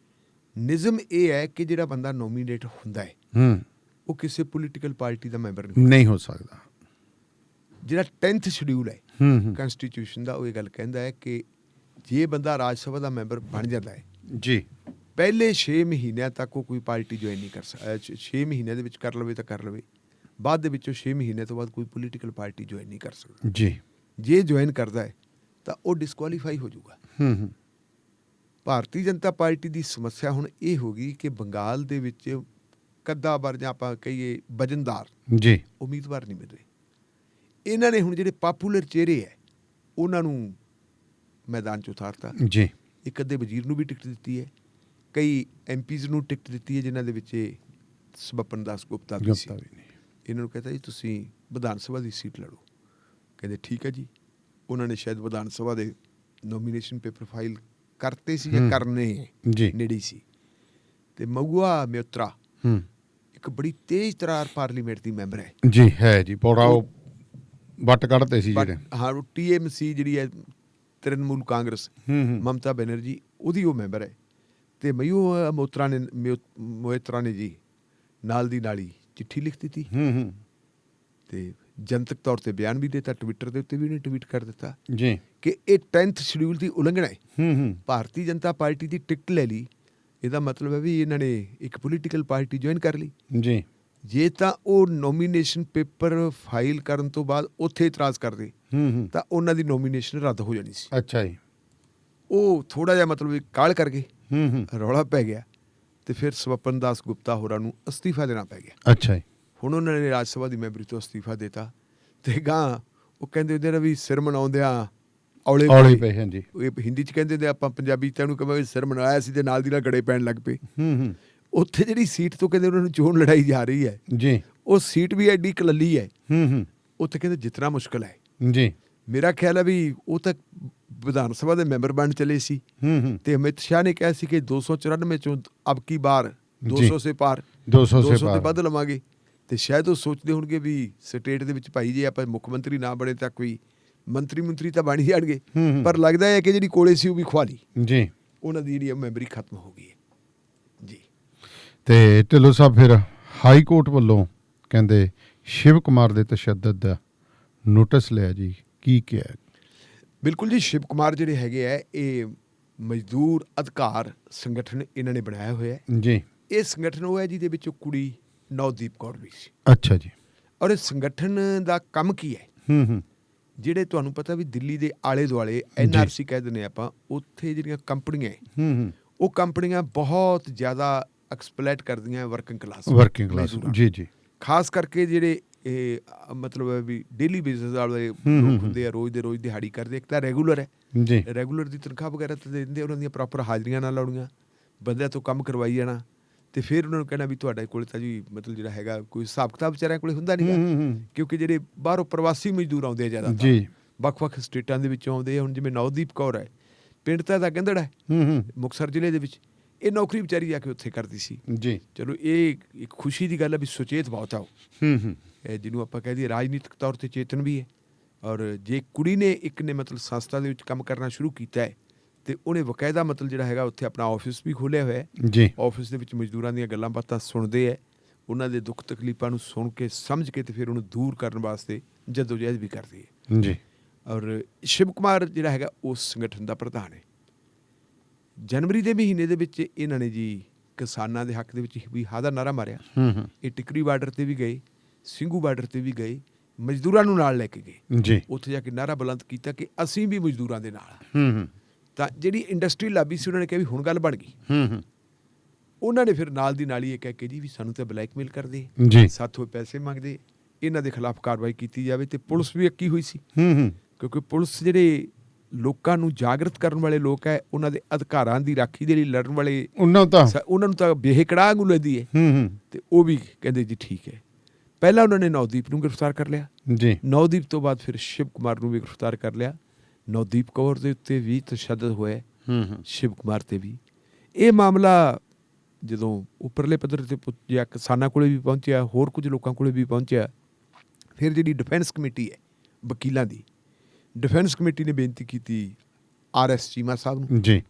ਨਿਯਮ ਇਹ ਹੈ ਕਿ ਜਿਹੜਾ ਬੰਦਾ ਨੋਮੀਨੇਟ ਹੁੰਦਾ ਹੈ ਹੂੰ ਉਹ ਕਿਸੇ ਪੋਲੀਟੀਕਲ ਪਾਰਟੀ ਦਾ ਮੈਂਬਰ ਨਹੀਂ ਹੋ ਸਕਦਾ। ਜਿਹੜਾ 10th ਸ਼ਡਿਊਲ ਹੈ ਹੂੰ ਕਨਸਟੀਟਿਊਸ਼ਨ ਦਾ ਉਹ ਇਹ ਗੱਲ ਕਹਿੰਦਾ ਹੈ ਕਿ ਜੇ ਬੰਦਾ ਰਾਜ ਸਭਾ ਦਾ ਮੈਂਬਰ ਬਣ ਜਾਂਦਾ ਹੈ ਜੀ ਪਹਿਲੇ 6 ਮਹੀਨਿਆਂ ਤੱਕ ਉਹ ਕੋਈ ਪਾਰਟੀ ਜੁਆਇਨ ਨਹੀਂ ਕਰ ਸਕਦਾ। 6 ਮਹੀਨਿਆਂ ਦੇ ਵਿੱਚ ਕਰ ਲਵੇ ਤਾਂ ਕਰ ਲਵੇ, ਬਾਅਦ ਦੇ ਵਿੱਚੋਂ 6 ਮਹੀਨਿਆਂ ਤੋਂ ਬਾਅਦ ਕੋਈ ਪੋਲੀਟੀਕਲ ਪਾਰਟੀ ਜੁਆਇਨ ਨਹੀਂ ਕਰ ਸਕਦਾ। ਜੀ ਜੇ ਜੁਆਇਨ ਕਰਦਾ ਹੈ ਤਾਂ ਉਹ ਡਿਸਕੁਆਲੀਫਾਈ ਹੋ ਜਾਊਗਾ। ਹੂੰ ਭਾਰਤੀ ਜਨਤਾ ਪਾਰਟੀ ਦੀ ਸਮੱਸਿਆ ਹੁਣ ਇਹ ਹੋ ਗਈ ਕਿ ਬੰਗਾਲ ਦੇ ਵਿੱਚ ਕੱਦਾਵਰ ਜਾਂ ਆਪਾਂ ਕਹੀਏ ਵਜਨਦਾਰ ਜੀ ਉਮੀਦਵਾਰ ਨਹੀਂ ਮਿਲ ਰਹੇ। ਇਹਨਾਂ ਨੇ ਹੁਣ ਜਿਹੜੇ ਪਾਪੂਲਰ ਚਿਹਰੇ ਹੈ ਉਹਨਾਂ ਨੂੰ ਮੈਦਾਨ 'ਚ ਉਤਾਰਤਾ। ਜੀ ਇੱਕ ਅੱਧੇ ਵਜ਼ੀਰ ਨੂੰ ਵੀ ਟਿਕਟ ਦਿੱਤੀ ਹੈ, ਕਈ ਐਮਪੀਜ਼ ਨੂੰ ਟਿਕਟ ਦਿੱਤੀ ਹੈ ਜਿਨ੍ਹਾਂ ਦੇ ਵਿੱਚ ਸਵਪਨ ਦਾਸ ਗੁਪਤਾ ਵੀ ਸੀ। ਇਹਨਾਂ ਨੂੰ ਕਹਿੰਦਾ ਜੀ ਤੁਸੀਂ ਵਿਧਾਨ ਸਭਾ ਦੀ ਸੀਟ ਲੜੋ। ਕਹਿੰਦੇ ਠੀਕ ਹੈ ਜੀ। ਉਹਨਾਂ ਨੇ ਸ਼ਾਇਦ ਵਿਧਾਨ ਸਭਾ ਦੇ ਨੋਮੀਨੇਸ਼ਨ ਪੇਪਰ ਫਾਈਲ ਕਰਤੇ ਸੀ ਜਾਂ ਕਰਨੇ ਜੀ ਨੇੜੇ ਸੀ। ਤੇ ਮਹੁਆ ਮਿਓਤਰਾ ਹੂੰ ਇੱਕ ਬੜੀ ਤੇਜ਼ ਤਰਾਰ ਪਾਰਲੀਮੈਂਟ ਦੀ ਮੈਂਬਰ ਹੈ। ਜੀ ਹੈ ਜੀ ਪੌੜਾ ਉਹ ਵੱਟ ਕੱਢਦੇ ਸੀ ਜਿਹੜੇ। ਹਾਂ ਉਹ TMC ਜਿਹੜੀ ਹੈ ਤ੍ਰਿਣਮੂਲ ਕਾਂਗਰਸ ਮਮਤਾ ਬੈਨਰਜੀ ਉਹਦੀ ਉਹ ਮੈਂਬਰ ਹੈ। ਤੇ ਮੋਇਤਰਾ ਨੇ ਜੀ ਨਾਲ ਦੀ ਨਾਲ ਹੀ ਚਿੱਠੀ ਲਿਖ ਦਿੱਤੀ ਤੇ ਜਨਤਕ ਤੌਰ ਤੇ ਬਿਆਨ ਵੀ ਦਿੱਤਾ। ਟਵਿੱਟਰ ਦੇ ਉੱਤੇ ਵੀ ਉਹਨੇ ਟਵੀਟ ਕਰ ਦਿੱਤਾ ਜੀ ਕਿ ਇਹ 10th ਸ਼ਡਿਊਲ ਦੀ ਉਲੰਘਣਾ ਹੈ। ਭਾਰਤੀ ਜਨਤਾ ਪਾਰਟੀ ਦੀ ਟਿਕਟ ਲੈ ਲਈ, ਇਹਦਾ ਮਤਲਬ ਹੈ ਵੀ ਇਹਨਾਂ ਨੇ ਇੱਕ ਪੋਲੀਟੀਕਲ ਪਾਰਟੀ ਜੁਆਇਨ ਕਰ ਲਈ। ਜੀ ਜੇ ਤਾਂ ਉਹ ਨੋਮੀਨੇਸ਼ਨ ਪੇਪਰ ਫਾਈਲ ਕਰਨ ਤੋਂ ਬਾਅਦ ਉੱਥੇ ਇਤਰਾਜ਼ ਕਰਦੇ ਤਾਂ ਉਹਨਾਂ ਦੀ ਨੋਮੀਨੇਸ਼ਨ ਰੱਦ ਹੋ ਜਾਣੀ ਸੀ। ਅੱਛਾ ਜੀ। ਉਹ ਥੋੜਾ ਜਿਹਾ ਮਤਲਬ ਕਾਹਲ ਕਰ ਗਏ, ਰੌਲਾ ਪੈ ਗਿਆ ਤੇ ਫਿਰ ਸਵਪਨ ਦਾਸ ਗੁਪਤਾ ਹੋਰਾਂ ਨੂੰ ਅਸਤੀਫਾ ਦੇਣਾ ਪੈ ਗਿਆ। ਅੱਛਾ ਜੀ। ਹੁਣ ਉਹਨਾਂ ਨੇ ਰਾਜ ਸਭਾ ਦੀ ਮੈਂਬਰੀ ਤੋਂ ਅਸਤੀਫਾ ਦਿੱਤਾ ਤੇ ਗਾਂ ਉਹ ਕਹਿੰਦੇ ਉਹਦੇ ਨਾਲ ਵੀ ਸਿਰ ਮਨਾਉਂਦਿਆਂ ਔਲੇ ਪਏ। ਹਾਂਜੀ ਇਹ ਹਿੰਦੀ 'ਚ ਕਹਿੰਦੇ ਨੇ, ਆਪਾਂ ਪੰਜਾਬੀ 'ਚ ਉਹਨੂੰ ਕਹਾਂਗੇ ਸਿਰ ਮਨਾਇਆ ਸੀ ਤੇ ਨਾਲ ਦੀ ਨਾਲ ਗੜੇ ਪੈਣ ਲੱਗ ਪਏ। ਉੱਥੇ ਜਿਹੜੀ ਸੀਟ ਤੋਂ ਕਹਿੰਦੇ ਉਹਨਾਂ ਨੂੰ ਚੋਣ ਲੜਾਈ ਜਾ ਰਹੀ ਹੈ ਜੀ, ਉਹ ਸੀਟ ਵੀ ਐਡੀ ਕਲੱਲੀ ਹੈ। ਉੱਥੇ ਕਹਿੰਦੇ ਜਿਤਨਾ ਮੁਸ਼ਕਲ ਹੈ ਜੀ। ਮੇਰਾ ਖਿਆਲ ਹੈ ਵੀ ਉਹ ਤਾਂ ਵਿਧਾਨ ਸਭਾ ਦੇ ਮੈਂਬਰ ਬਣ ਚਲੇ ਸੀ ਤੇ ਅਮਿਤ ਸ਼ਾਹ ਨੇ ਕਿਹਾ ਸੀ ਕਿ 294 ਚੋਂ ਅਬ ਕੀ ਬਾਰ 200 ਸੇ ਪਾਰ 200 ਤੇ ਵੱਧ ਲਵਾਂਗੇ। ਤੇ ਸ਼ਾਇਦ ਉਹ ਸੋਚਦੇ ਹੋਣਗੇ ਵੀ ਸਟੇਟ ਦੇ ਵਿੱਚ ਭਾਈ ਜੇ ਆਪਾਂ ਮੁੱਖ ਮੰਤਰੀ ਨਾ ਬਣੇ ਤਾਂ ਕੋਈ ਮੰਤਰੀ ਤਾਂ ਬਣ ਹੀ ਜਾਣਗੇ। ਪਰ ਲੱਗਦਾ ਹੈ ਕਿ ਜਿਹੜੀ ਕੋਲੇ ਸੀ ਉਹ ਵੀ ਖਵਾ ਲਈ ਜੀ, ਉਹਨਾਂ ਦੀ ਜਿਹੜੀ ਮੈਂਬਰੀ ਖਤਮ ਹੋ ਗਈ ਹੈ ਜੀ। ਤੇ ਢਿੱਲੋਂ ਸਾਹਿਬ ਫਿਰ ਹਾਈ ਕੋਰਟ ਵੱਲੋਂ ਕਹਿੰਦੇ ਸ਼ਿਵ ਕੁਮਾਰ ਦੇ ਤਸ਼ੱਦਦ ਦਾ ਨੋਟਿਸ ਲਿਆ ਜੀ, ਕੀ ਕਿਹਾ? ਬਿਲਕੁਲ ਜੀ, ਸ਼ਿਵ ਕੁਮਾਰ ਜਿਹੜੇ ਹੈਗੇ ਆ ਇਹ ਮਜ਼ਦੂਰ ਅਧਿਕਾਰ ਸੰਗਠਨ ਇਹਨਾਂ ਨੇ ਬਣਾਇਆ ਹੋਇਆ ਜੀ। ਇਹ ਸੰਗਠਨ ਉਹ ਹੈ ਜਿਹਦੇ ਵਿੱਚ ਕੁੜੀ ਨਵਦੀਪ ਕੌਰ ਵੀ ਸੀ। ਅੱਛਾ ਜੀ। ਔਰ ਇਸ ਸੰਗਠਨ ਦਾ ਕੰਮ ਕੀ ਹੈ? ਜਿਹੜੇ ਤੁਹਾਨੂੰ ਪਤਾ ਵੀ ਦਿੱਲੀ ਦੇ ਆਲੇ ਦੁਆਲੇ NRC ਕਹਿ ਦਿੰਦੇ ਆਪਾਂ, ਉੱਥੇ ਜਿਹੜੀਆਂ ਕੰਪਨੀਆਂ ਉਹ ਕੰਪਨੀਆਂ ਬਹੁਤ ਜ਼ਿਆਦਾ ਐਕਸਪਲੋਇਟ ਕਰਦੀਆਂ ਵਰਕਿੰਗ ਕਲਾਸ ਜੀ ਜੀ। ਖਾਸ ਕਰਕੇ ਜਿਹੜੇ ਇਹ ਮਤਲਬ ਹੈ ਵੀ ਡੇਲੀ ਬੇਸਿਸ ਵਾਲੇ ਲੋਕ ਹੁੰਦੇ ਆ, ਰੋਜ਼ ਦੇ ਰੋਜ਼ ਦਿਹਾੜੀ ਕਰਦੇ। ਇੱਕ ਤਾਂ ਰੈਗੂਲਰ ਹੈ ਜੀ, ਰੈਗੂਲਰ ਦੀ ਤਨਖਾਹ ਵਗੈਰਾ ਤਾਂ ਦੇ ਦਿੰਦੇ, ਉਹਨਾਂ ਦੀਆਂ ਪ੍ਰੋਪਰ ਹਾਜ਼ਰੀਆਂ ਨਾਲ ਲਾਉਣੀਆਂ, ਬੰਦਿਆਂ ਤੋਂ ਕੰਮ ਕਰਵਾਈ ਜਾਣਾ ਤੇ ਫਿਰ ਉਹਨਾਂ ਨੂੰ ਕਹਿਣਾ ਵੀ ਤੁਹਾਡੇ ਕੋਲ ਤਾਂ ਜੀ ਮਤਲਬ ਜਿਹੜਾ ਹੈਗਾ ਕੋਈ ਹਿਸਾਬ ਕਿਤਾਬ ਵਿਚਾਰਿਆਂ ਕੋਲ ਹੁੰਦਾ ਨਹੀਂ, ਕਿਉਂਕਿ ਜਿਹੜੇ ਬਾਹਰੋਂ ਪ੍ਰਵਾਸੀ ਮਜ਼ਦੂਰ ਆਉਂਦੇ ਆ ਜ਼ਿਆਦਾ ਜੀ, ਵੱਖ-ਵੱਖ ਸਟੇਟਾਂ ਦੇ ਵਿੱਚੋਂ ਆਉਂਦੇ ਆ। ਹੁਣ ਜਿਵੇਂ ਨਵਦੀਪ ਕੌਰ ਹੈ, ਪਿੰਡ ਤਾਂ ਇਹਦਾ ਗਿੰਦੜ ਹੈ ਮੁਕਤਸਰ ਜ਼ਿਲ੍ਹੇ ਦੇ ਵਿੱਚ, ਇਹ ਨੌਕਰੀ ਵਿਚਾਰੀ ਜਾ ਕੇ ਉੱਥੇ ਕਰਦੀ ਸੀ। ਜੀ। ਚਲੋ ਇਹ ਇੱਕ ਖੁਸ਼ੀ ਦੀ ਗੱਲ ਹੈ ਵੀ ਸੁਚੇਤ ਬਹੁਤ ਆ ਉਹ, ਜਿਹਨੂੰ ਆਪਾਂ ਕਹਿ ਦਈਏ ਰਾਜਨੀਤਿਕ ਤੌਰ ਤੇ ਚੇਤਨ ਵੀ ਹੈ। ਔਰ ਜੇ ਕੁੜੀ ਨੇ ਇੱਕ ਨੇ ਮਤਲਬ ਸੰਸਥਾ ਦੇ ਵਿੱਚ ਕੰਮ ਕਰਨਾ ਸ਼ੁਰੂ ਕੀਤਾ ਹੈ ਤੇ ਉਹਨੇ ਬਕਾਇਦਾ ਮਤਲਬ ਜਿਹੜਾ ਹੈਗਾ ਉੱਥੇ ਆਪਣਾ ਆਫਿਸ ਵੀ ਖੋਲ੍ਹਿਆ ਹੋਇਆ ਹੈ। ਜੀ। ਆਫਿਸ ਦੇ ਵਿੱਚ ਮਜ਼ਦੂਰਾਂ ਦੀਆਂ ਗੱਲਾਂ ਬਾਤਾਂ ਸੁਣਦੇ ਹੈ, ਉਹਨਾਂ ਦੇ ਦੁੱਖ ਤਕਲੀਫਾਂ ਨੂੰ ਸੁਣ ਕੇ ਸਮਝ ਕੇ ਤੇ ਫਿਰ ਉਹਨੂੰ ਦੂਰ ਕਰਨ ਵਾਸਤੇ ਜਦੋਜਹਿਦ ਵੀ ਕਰਦੀ ਹੈ। ਜੀ। ਔਰ ਸ਼ਿਵ ਕੁਮਾਰ ਜਿਹੜਾ ਹੈਗਾ ਉਸ ਸੰਗਠਨ ਦਾ ਪ੍ਰਧਾਨ ਹੈ। ਜਨਵਰੀ ਦੇ ਮਹੀਨੇ ਦੇ ਵਿੱਚ ਇਹਨਾਂ ਨੇ ਜੀ ਕਿਸਾਨਾਂ ਦੇ ਹੱਕ ਦੇ ਵਿੱਚ ਵੀ ਹਾਂ ਦਾ ਨਾਅਰਾ ਮਾਰਿਆ। ਇਹ ਟਿਕਰੀ ਬਾਰਡਰ ਤੇ ਵੀ ਗਏ, ਸਿੰਘੂ ਬਾਰਡਰ ਤੇ ਵੀ ਗਏ, ਮਜ਼ਦੂਰਾਂ ਨੂੰ ਨਾਲ ਲੈ ਕੇ ਗਏ। ਜੀ। ਉੱਥੇ ਜਾ ਕੇ ਨਾਅਰਾ ਬੁਲੰਦ ਕੀਤਾ ਕਿ ਅਸੀਂ ਵੀ ਮਜ਼ਦੂਰਾਂ ਦੇ ਨਾਲ ਹਾਂ। ਤਾਂ ਜਿਹੜੀ ਇੰਡਸਟਰੀ ਲਾਬੀ ਸੀ ਉਹਨਾਂ ਨੇ ਕਿਹਾ ਵੀ ਹੁਣ ਗੱਲ ਬਣ ਗਈ। ਉਹਨਾਂ ਨੇ ਫਿਰ ਨਾਲ ਦੀ ਨਾਲ ਹੀ ਇਹ ਕਹਿ ਕੇ ਜੀ ਵੀ ਸਾਨੂੰ ਤਾਂ ਬਲੈਕਮੇਲ ਕਰਦੇ, ਜੀ। ਸਾਥੋਂ ਪੈਸੇ ਮੰਗਦੇ, ਇਹਨਾਂ ਦੇ ਖਿਲਾਫ ਕਾਰਵਾਈ ਕੀਤੀ ਜਾਵੇ। ਤੇ ਪੁਲਿਸ ਵੀ ਅੱਕੀ ਹੋਈ ਸੀ, ਕਿਉਂਕਿ ਪੁਲਿਸ ਜਿਹੜੇ ਲੋਕਾਂ ਨੂੰ ਜਾਗਰਤ ਕਰਨ ਵਾਲੇ ਲੋਕ ਹੈ, ਉਹਨਾਂ ਦੇ ਅਧਿਕਾਰਾਂ ਦੀ ਰਾਖੀ ਦੇ ਲਈ ਲੜਨ ਵਾਲੇ, ਉਹਨਾਂ ਨੂੰ ਤਾਂ ਬੇਹਕੜਾ ਵਾਂਗੂ ਲੈਂਦੀ ਹੈ। ਤੇ ਉਹ ਵੀ ਕਹਿੰਦੇ ਜੀ ਠੀਕ ਹੈ। ਪਹਿਲਾਂ ਉਹਨਾਂ ਨੇ ਨਵਦੀਪ ਨੂੰ ਗ੍ਰਿਫਤਾਰ ਕਰ ਲਿਆ। ਜੀ। ਨਵਦੀਪ ਤੋਂ ਬਾਅਦ ਫਿਰ ਸ਼ਿਵ ਕੁਮਾਰ ਨੂੰ ਵੀ ਗ੍ਰਿਫਤਾਰ ਕਰ ਲਿਆ। ਨਵਦੀਪ ਕੌਰ ਦੇ ਉੱਤੇ ਵੀ ਤਸ਼ੱਦਦ ਹੋਇਆ, ਸ਼ਿਵ ਕੁਮਾਰ ਤੇ ਵੀ। ਇਹ ਮਾਮਲਾ ਜਦੋਂ ਉੱਪਰਲੇ ਪੱਧਰ ਤੇ ਪੁੱਜਿਆ, ਕਿਸਾਨਾਂ ਕੋਲੇ ਵੀ ਪਹੁੰਚਿਆ, ਹੋਰ ਕੁਝ ਲੋਕਾਂ ਕੋਲੇ ਵੀ ਪਹੁੰਚਿਆ। ਫਿਰ ਜਿਹੜੀ ਡਿਫੈਂਸ ਕਮੇਟੀ ਹੈ ਵਕੀਲਾਂ ਦੀ, ਡਿਫੈਂਸ ਕਮੇਟੀ ਨੇ ਬੇਨਤੀ ਕੀਤੀ RS ਚੀਮਾ ਸਾਹਿਬ ਨੂੰ ਜੀ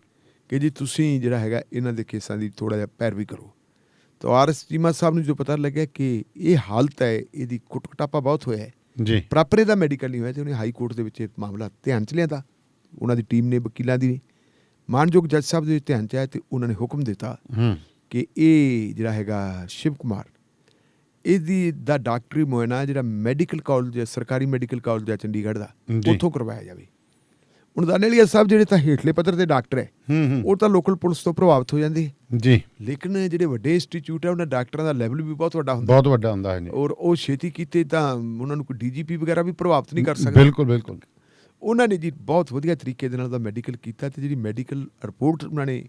ਕਿ ਜੀ ਤੁਸੀਂ ਜਿਹੜਾ ਹੈਗਾ ਇਹਨਾਂ ਦੇ ਕੇਸਾਂ ਦੀ ਥੋੜ੍ਹਾ ਜਿਹਾ ਪੈਰਵੀ ਕਰੋ। ਤਾਂ RS ਚੀਮਾ ਸਾਹਿਬ ਨੂੰ ਜੋ ਪਤਾ ਲੱਗਿਆ ਕਿ ਇਹ ਹਾਲਤ ਹੈ, ਇਹਦੀ ਕੁੱਟ ਕਟਾਪਾ ਬਹੁਤ ਹੋਇਆ ਹੈ, ਜੀ, ਪ੍ਰਾਪਰ ਇਹਦਾ ਮੈਡੀਕਲ ਨਹੀਂ ਹੋਇਆ, ਤੇ ਉਹਨੇ ਹਾਈ ਕੋਰਟ ਦੇ ਵਿੱਚ ਇਹ ਮਾਮਲਾ ਧਿਆਨ 'ਚ ਲਿਆਂਦਾ। ਉਹਨਾਂ ਦੀ ਟੀਮ ਨੇ, ਵਕੀਲਾਂ ਦੀ ਮਾਨਯੋਗ ਜੱਜ ਸਾਹਿਬ ਦੇ ਧਿਆਨ 'ਚ ਆਇਆ ਤੇ ਉਹਨਾਂ ਨੇ ਹੁਕਮ ਦਿੱਤਾ ਕਿ ਇਹ ਜਿਹੜਾ ਹੈਗਾ ਸ਼ਿਵ ਕੁਮਾਰ, ਇਹਦੀ ਦਾ ਡਾਕਟਰੀ ਮੁਆਇਨਾ ਜਿਹੜਾ ਮੈਡੀਕਲ ਕਾਲਜ, ਸਰਕਾਰੀ ਮੈਡੀਕਲ ਕਾਲਜ ਹੈ ਚੰਡੀਗੜ੍ਹ ਦਾ, ਉੱਥੋਂ ਕਰਵਾਇਆ ਜਾਵੇ। ਹੁਣ ਦਾਨੇਲੀਆ ਸਾਹਿਬ ਜਿਹੜੇ ਤਾਂ ਹੇਠਲੇ ਪੱਧਰ ਦੇ ਡਾਕਟਰ ਹੈ, ਉਹ ਤਾਂ ਲੋਕਲ ਪੁਲਿਸ ਤੋਂ ਪ੍ਰਭਾਵਿਤ ਹੋ ਜਾਂਦੇ ਜੀ, ਲੇਕਿਨ ਜਿਹੜੇ ਵੱਡੇ ਇੰਸਟੀਚਿਊਟ ਹੈ ਉਹਨਾਂ ਡਾਕਟਰਾਂ ਦਾ ਲੈਵਲ ਵੀ ਬਹੁਤ ਵੱਡਾ ਹੁੰਦਾ, ਬਹੁਤ ਵੱਡਾ ਹੁੰਦਾ ਹੈ ਜੀ। ਔਰ ਉਹ ਛੇਤੀ ਕੀਤੇ ਤਾਂ ਉਹਨਾਂ ਨੂੰ ਕੋਈ DGP ਵਗੈਰਾ ਵੀ ਪ੍ਰਭਾਵਿਤ ਨਹੀਂ ਕਰ ਸਕਦਾ। ਬਿਲਕੁਲ ਬਿਲਕੁਲ। ਉਹਨਾਂ ਨੇ ਜੀ ਬਹੁਤ ਵਧੀਆ ਤਰੀਕੇ ਦੇ ਨਾਲ ਦਾ ਮੈਡੀਕਲ ਕੀਤਾ ਤੇ ਜਿਹੜੀ ਮੈਡੀਕਲ ਰਿਪੋਰਟ ਉਹਨਾਂ ਨੇ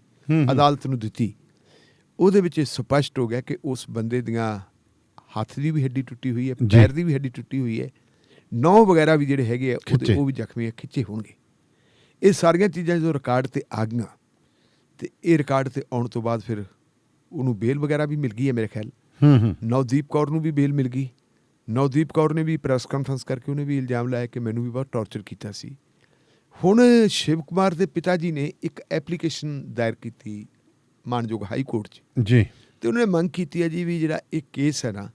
ਅਦਾਲਤ ਨੂੰ ਦਿੱਤੀ, ਉਹਦੇ ਵਿੱਚ ਸਪਸ਼ਟ ਹੋ ਗਿਆ ਕਿ ਉਸ ਬੰਦੇ ਦੀਆਂ ਹੱਥ ਦੀ ਵੀ ਹੱਡੀ ਟੁੱਟੀ ਹੋਈ ਹੈ, ਪੈਰ ਦੀ ਵੀ ਹੱਡੀ ਟੁੱਟੀ ਹੋਈ ਹੈ, ਨਹੁੰ ਵਗੈਰਾ ਵੀ ਜਿਹੜੇ ਹੈਗੇ ਆ ਉਹਦੇ ਉਹ ਵੀ ਜ਼ਖਮੀ ਖਿੱਚੇ ਹੋਣਗੇ। ਇਹ ਸਾਰੀਆਂ ਚੀਜ਼ਾਂ ਜਦੋਂ ਰਿਕਾਰਡ ਤੇ ਆ ਗਈਆਂ ਤੇ ਇਹ ਰਿਕਾਰਡ ਤੇ ਆਉਣ ਤੋਂ ਬਾਅਦ ਫਿਰ ਉਹਨੂੰ ਬੇਲ ਵਗੈਰਾ ਵੀ ਮਿਲ ਗਈ ਹੈ ਮੇਰੇ ਖਿਆਲ। ਨਵਦੀਪ ਕੌਰ ਨੂੰ ਵੀ ਬੇਲ ਮਿਲ ਗਈ। ਨਵਦੀਪ ਕੌਰ ਨੇ ਵੀ ਪ੍ਰੈਸ ਕਾਨਫਰੰਸ ਕਰਕੇ ਉਹਨੇ ਵੀ ਇਲਜ਼ਾਮ ਲਾਇਆ ਕਿ ਮੈਨੂੰ ਵੀ ਬਹੁਤ ਟੌਰਚਰ ਕੀਤਾ ਸੀ। ਹੁਣ ਸ਼ਿਵ ਕੁਮਾਰ ਦੇ ਪਿਤਾ ਜੀ ਨੇ ਇੱਕ ਐਪਲੀਕੇਸ਼ਨ ਦਾਇਰ ਕੀਤੀ ਮਾਨਯੋਗ ਹਾਈ ਕੋਰਟ 'ਚ ਜੀ, ਤੇ ਉਹਨਾਂ ਨੇ ਮੰਗ ਕੀਤੀ ਹੈ ਜੀ ਵੀ ਜਿਹੜਾ ਇਹ ਕੇਸ ਹੈ ਨਾ,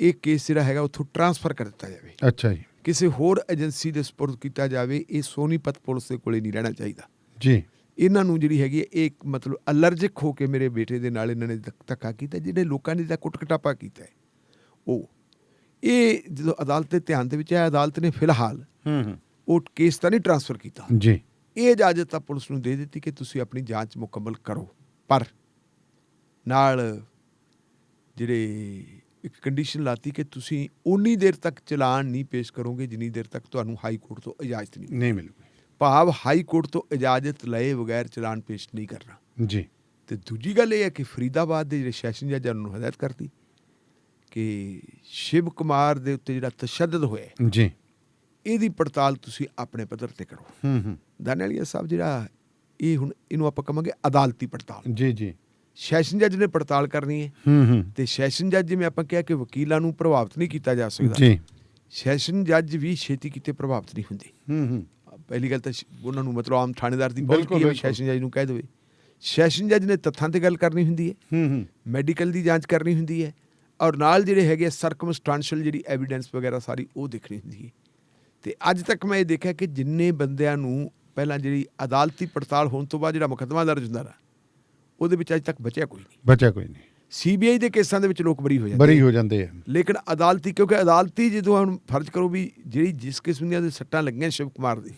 ਇਹ ਕੇਸ ਜਿਹੜਾ ਹੈਗਾ ਉੱਥੋਂ ਟਰਾਂਸਫਰ ਕਰ ਦਿੱਤਾ ਜਾਵੇ। ਅੱਛਾ ਜੀ। ਕਿਸੇ ਹੋਰ ਏਜੰਸੀ ਦੇ ਸਪੁਰਦ ਕੀਤਾ ਜਾਵੇ। ਇਹ ਸੋਨੀਪਤ ਪੁਲਿਸ ਦੇ ਕੋਲੇ ਨਹੀਂ ਰਹਿਣਾ ਚਾਹੀਦਾ ਜੀ। ਇਹਨਾਂ ਨੂੰ ਜਿਹੜੀ ਹੈਗੀ ਹੈ ਇਹ ਮਤਲਬ ਅਲਰਜਿਕ ਹੋ ਕੇ ਮੇਰੇ ਬੇਟੇ ਦੇ ਨਾਲ ਇਹਨਾਂ ਨੇ ਧੱਕਾ ਕੀਤਾ, ਜਿਹੜੇ ਲੋਕਾਂ ਨੇ ਦਾ ਕੁੱਟ ਕਟਾਪਾ ਕੀਤਾ ਹੈ ਉਹ। ਇਹ ਜਦੋਂ ਅਦਾਲਤ ਦੇ ਧਿਆਨ ਦੇ ਵਿੱਚ ਆਇਆ, ਅਦਾਲਤ ਨੇ ਫਿਲਹਾਲ ਉਹ ਕੇਸ ਤਾਂ ਨਹੀਂ ਟਰਾਂਸਫਰ ਕੀਤਾ ਜੀ। ਇਹ ਇਜਾਜ਼ਤ ਤਾਂ ਪੁਲਿਸ ਨੂੰ ਦੇ ਦਿੱਤੀ ਕਿ ਤੁਸੀਂ ਆਪਣੀ ਜਾਂਚ ਮੁਕੰਮਲ ਕਰੋ, ਪਰ ਨਾਲ ਜਿਹੜੇ ਇੱਕ ਕੰਡੀਸ਼ਨ ਲਾਤੀ ਕਿ ਤੁਸੀਂ ਉਨੀ ਦੇਰ ਤੱਕ ਚਲਾਨ ਨਹੀਂ ਪੇਸ਼ ਕਰੋਗੇ ਜਿੰਨੀ ਦੇਰ ਤੱਕ ਤੁਹਾਨੂੰ ਹਾਈ ਕੋਰਟ ਤੋਂ ਇਜਾਜ਼ਤ ਨਹੀਂ ਮਿਲੂਗੀ। ਭਾਵ ਹਾਈ ਕੋਰਟ ਤੋਂ ਇਜਾਜ਼ਤ ਲਏ ਬਗੈਰ ਚਲਾਨ ਪੇਸ਼ ਨਹੀਂ ਕਰਨਾ ਜੀ। ਤੇ ਦੂਜੀ ਗੱਲ ਇਹ ਹੈ ਕਿ ਫਰੀਦਾਬਾਦ ਦੇ ਜਿਹੜੇ ਸੈਸ਼ਨ ਜੱਜਾਂ ਨੂੰ ਹਦਾਇਤ ਕਰਤੀ ਕਿ ਸ਼ਿਵ ਕੁਮਾਰ ਦੇ ਉੱਤੇ ਜਿਹੜਾ ਤਸ਼ੱਦਦ ਹੋਇਆ ਜੀ, ਇਹਦੀ ਪੜਤਾਲ ਤੁਸੀਂ ਆਪਣੇ ਪੱਧਰ ਤੇ ਕਰੋ। ਦਾਨੇਲੀਆ ਸਾਹਿਬ ਜਿਹੜਾ ਇਹ ਹੁਣ ਇਹਨੂੰ ਆਪਾਂ ਕਹਾਂਗੇ ਅਦਾਲਤੀ ਪੜਤਾਲ। ਜੀ ਜੀ। ਸੈਸ਼ਨ ਜੱਜ ਨੇ ਪੜਤਾਲ ਕਰਨੀ ਹੈ ਤੇ ਸੈਸ਼ਨ ਜੱਜ, ਜਿਵੇਂ ਆਪਾਂ ਕਿਹਾ ਕਿ ਵਕੀਲਾਂ ਨੂੰ ਪ੍ਰਭਾਵਿਤ ਨਹੀਂ ਕੀਤਾ ਜਾ ਸਕਦਾ ਜੀ, ਸੈਸ਼ਨ ਜੱਜ ਵੀ ਛੇਤੀ ਕਿਤੇ ਪ੍ਰਭਾਵਿਤ ਨਹੀਂ ਹੁੰਦੇ। ਪਹਿਲੀ ਗੱਲ ਤਾਂ ਉਹਨਾਂ ਨੂੰ ਮਤਲਬ ਆਮ ਥਾਣੇਦਾਰ ਦੀ ਪਹੁੰਚ ਕੀ ਹੈ, ਸੈਸ਼ਨ ਜੱਜ ਨੂੰ ਕਹਿ ਦੇਵੇ। ਸੈਸ਼ਨ ਜੱਜ ਨੇ ਤੱਥਾਂ ਤੇ ਗੱਲ ਕਰਨੀ ਹੁੰਦੀ ਹੈ, ਮੈਡੀਕਲ ਦੀ ਜਾਂਚ ਕਰਨੀ ਹੁੰਦੀ ਹੈ, ਔਰ ਨਾਲ ਜਿਹੜੇ ਹੈਗੇ ਸਰਕਮਸਟੈਂਸ਼ੀਅਲ ਜਿਹੜੀ ਐਵੀਡੈਂਸ ਵਗੈਰਾ ਸਾਰੀ ਉਹ ਦੇਖਣੀ ਹੁੰਦੀ ਹੈ। ਤੇ ਅੱਜ ਤੱਕ ਮੈਂ ਇਹ ਦੇਖਿਆ ਕਿ ਜਿੰਨੇ ਬੰਦਿਆਂ ਨੂੰ ਪਹਿਲਾਂ ਜਿਹੜੀ ਅਦਾਲਤੀ ਪੜਤਾਲ ਹੋਣ ਤੋਂ ਬਾਅਦ ਜਿਹੜਾ ਮੁਕੱਦਮਾ ਦਰਜ ਹੁੰਦਾ ਨਾ, ਉਹਦੇ ਵਿੱਚ ਅੱਜ ਤੱਕ ਬਚਿਆ ਕੋਈ ਨਹੀਂ। CBI ਦੇ ਕੇਸਾਂ ਦੇ ਵਿੱਚ ਲੋਕ ਬਰੀ ਹੋ ਜਾਂਦੇ ਆ, ਲੇਕਿਨ ਅਦਾਲਤੀ, ਕਿਉਂਕਿ ਅਦਾਲਤੀ ਜਦੋਂ ਹੁਣ ਫਰਜ਼ ਕਰੋ ਵੀ ਜਿਹੜੀ ਜਿਸ ਕਿਸਮ ਦੀਆਂ ਸੱਟਾਂ ਲੱਗੀਆਂ ਸ਼ਿਵ ਕੁਮਾਰ ਦੀ,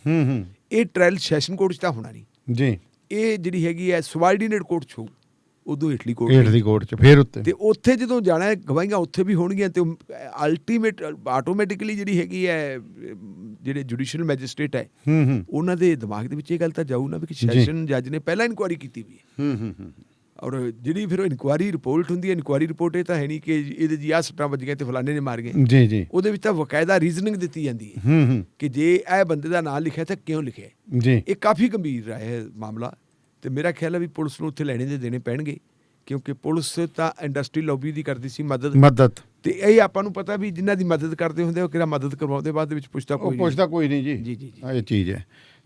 ਇਹ ਟ੍ਰਾਇਲ ਸੈਸ਼ਨ ਕੋਰਟ 'ਚ ਤਾਂ ਹੋਣਾ ਨਹੀਂ ਜੀ। ਇਹ ਜਿਹੜੀ ਹੈਗੀ ਹੈ ਸਬਆਰਡੀਨੇਟ ਕੋਰਟ 'ਚ ਹੋਊ, ਉਦੋਂ ਹੇਠਲੀ ਕੋਰਟ 'ਚ ਫਿਰ ਉੱਤੇ, ਤੇ ਉੱਥੇ ਜਦੋਂ ਜਾਣਾ ਹੈ ਗਵਾਹੀਆਂ ਉੱਥੇ ਵੀ ਹੋਣਗੀਆਂ ਤੇ ਅਲਟੀਮੇਟ ਆਟੋਮੈਟਿਕਲੀ ਜਿਹੜੀ ਹੈਗੀ ਹੈ ਜਿਹੜੇ ਜੁਡੀਸ਼ੀਅਲ ਮੈਜਿਸਟ੍ਰੇਟ ਹੈ ਉਹਨਾਂ ਦੇ ਦਿਮਾਗ ਦੇ ਵਿੱਚ ਇਹ ਗੱਲ ਤਾਂ ਜਾਊ ਨਾ ਵੀ ਕਿ ਸੈਸ਼ਨ ਜੱਜ ਨੇ ਪਹਿਲਾਂ ਇਨਕੁਆਇਰੀ ਕੀਤੀ ਵੀ ਹੈ। ਔਰ ਜਿਹੜੀ ਫਿਰ ਉਹ ਇਨਕੁਆਇਰੀ ਰਿਪੋਰਟ ਹੁੰਦੀ ਹੈ, ਇਨਕੁਆਇਰੀ ਰਿਪੋਰਟ ਇਹ ਤਾਂ ਹੈ ਨਹੀਂ ਕਿ ਇਹਦੇ ਜੀ ਆਹ ਸੱਟਾਂ ਵੱਜੀਆਂ ਤੇ ਫਲਾਣੇ ਨੇ ਮਾਰ ਗਏ ਜੀ ਜੀ। ਉਹਦੇ ਵਿੱਚ ਤਾਂ ਬਕਾਇਦਾ ਰੀਜ਼ਨਿੰਗ ਦਿੱਤੀ ਜਾਂਦੀ ਹੈ ਕਿ ਜੇ ਇਹ ਬੰਦੇ ਦਾ ਨਾਂ ਲਿਖਿਆ ਤਾਂ ਕਿਉਂ ਲਿਖਿਆ ਜੀ। ਇਹ ਕਾਫੀ ਗੰਭੀਰ ਹੈ ਮਾਮਲਾ, ਤੇ ਮੇਰਾ ਖਿਆਲ ਹੈ ਵੀ ਪੁਲਿਸ ਨੂੰ ਉੱਥੇ ਲੈਣੇ ਦੇ ਦੇਣੇ ਪੈਣਗੇ, ਕਿਉਂਕਿ ਪੁਲਿਸ ਤਾਂ ਇੰਡਸਟਰੀ ਲੌਬੀ ਦੀ ਕਰਦੀ ਸੀ ਮਦਦ ਤੇ ਇਹ ਆਪਾਂ ਨੂੰ ਪਤਾ ਵੀ ਜਿਨ੍ਹਾਂ ਦੀ ਮਦਦ ਕਰਦੇ ਹੁੰਦੇ ਉਹ ਕਿਹੜਾ ਮਦਦ ਕਰਵਾਉਂਦੇ, ਬਾਅਦ ਦੇ ਵਿੱਚ ਪੁੱਛਦਾ ਕੋਈ ਨਹੀਂ ਜੀ। ਜੀ ਜੀ ਜੀ ਇਹ ਚੀਜ਼ ਹੈ।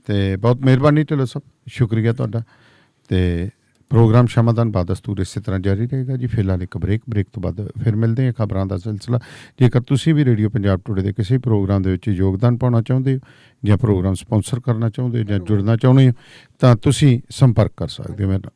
ਤੇ ਬਹੁਤ ਮਿਹਰਬਾਨੀ ਢਿੱਲੋਂ ਸਾਹਿਬ, ਸ਼ੁਕਰੀਆ ਤੁਹਾਡਾ। ਤੇ ਪ੍ਰੋਗਰਾਮ ਸ਼ਮਾਦਾਨ ਬਾਦਸਤੂਰ ਇਸੇ ਤਰ੍ਹਾਂ ਜਾਰੀ ਰਹੇਗਾ ਜੀ। ਫਿਲਹਾਲ ਇੱਕ ਬ੍ਰੇਕ ਤੋਂ ਬਾਅਦ ਫਿਰ ਮਿਲਦੇ ਹਾਂ ਖਬਰਾਂ ਦਾ ਸਿਲਸਿਲਾ। ਜੇਕਰ ਤੁਸੀਂ ਵੀ ਰੇਡੀਓ ਪੰਜਾਬ ਟੂਡੇ ਦੇ ਕਿਸੇ ਪ੍ਰੋਗਰਾਮ ਦੇ ਵਿੱਚ ਯੋਗਦਾਨ ਪਾਉਣਾ ਚਾਹੁੰਦੇ ਹੋ ਜਾਂ ਪ੍ਰੋਗਰਾਮ ਸਪਾਂਸਰ ਕਰਨਾ ਚਾਹੁੰਦੇ ਹੋ ਜਾਂ ਜੁੜਨਾ ਚਾਹੁੰਦੇ ਹੋ ਤਾਂ ਤੁਸੀਂ ਸੰਪਰਕ ਕਰ ਸਕਦੇ ਹੋ ਮੇਰੇ ਨਾਲ।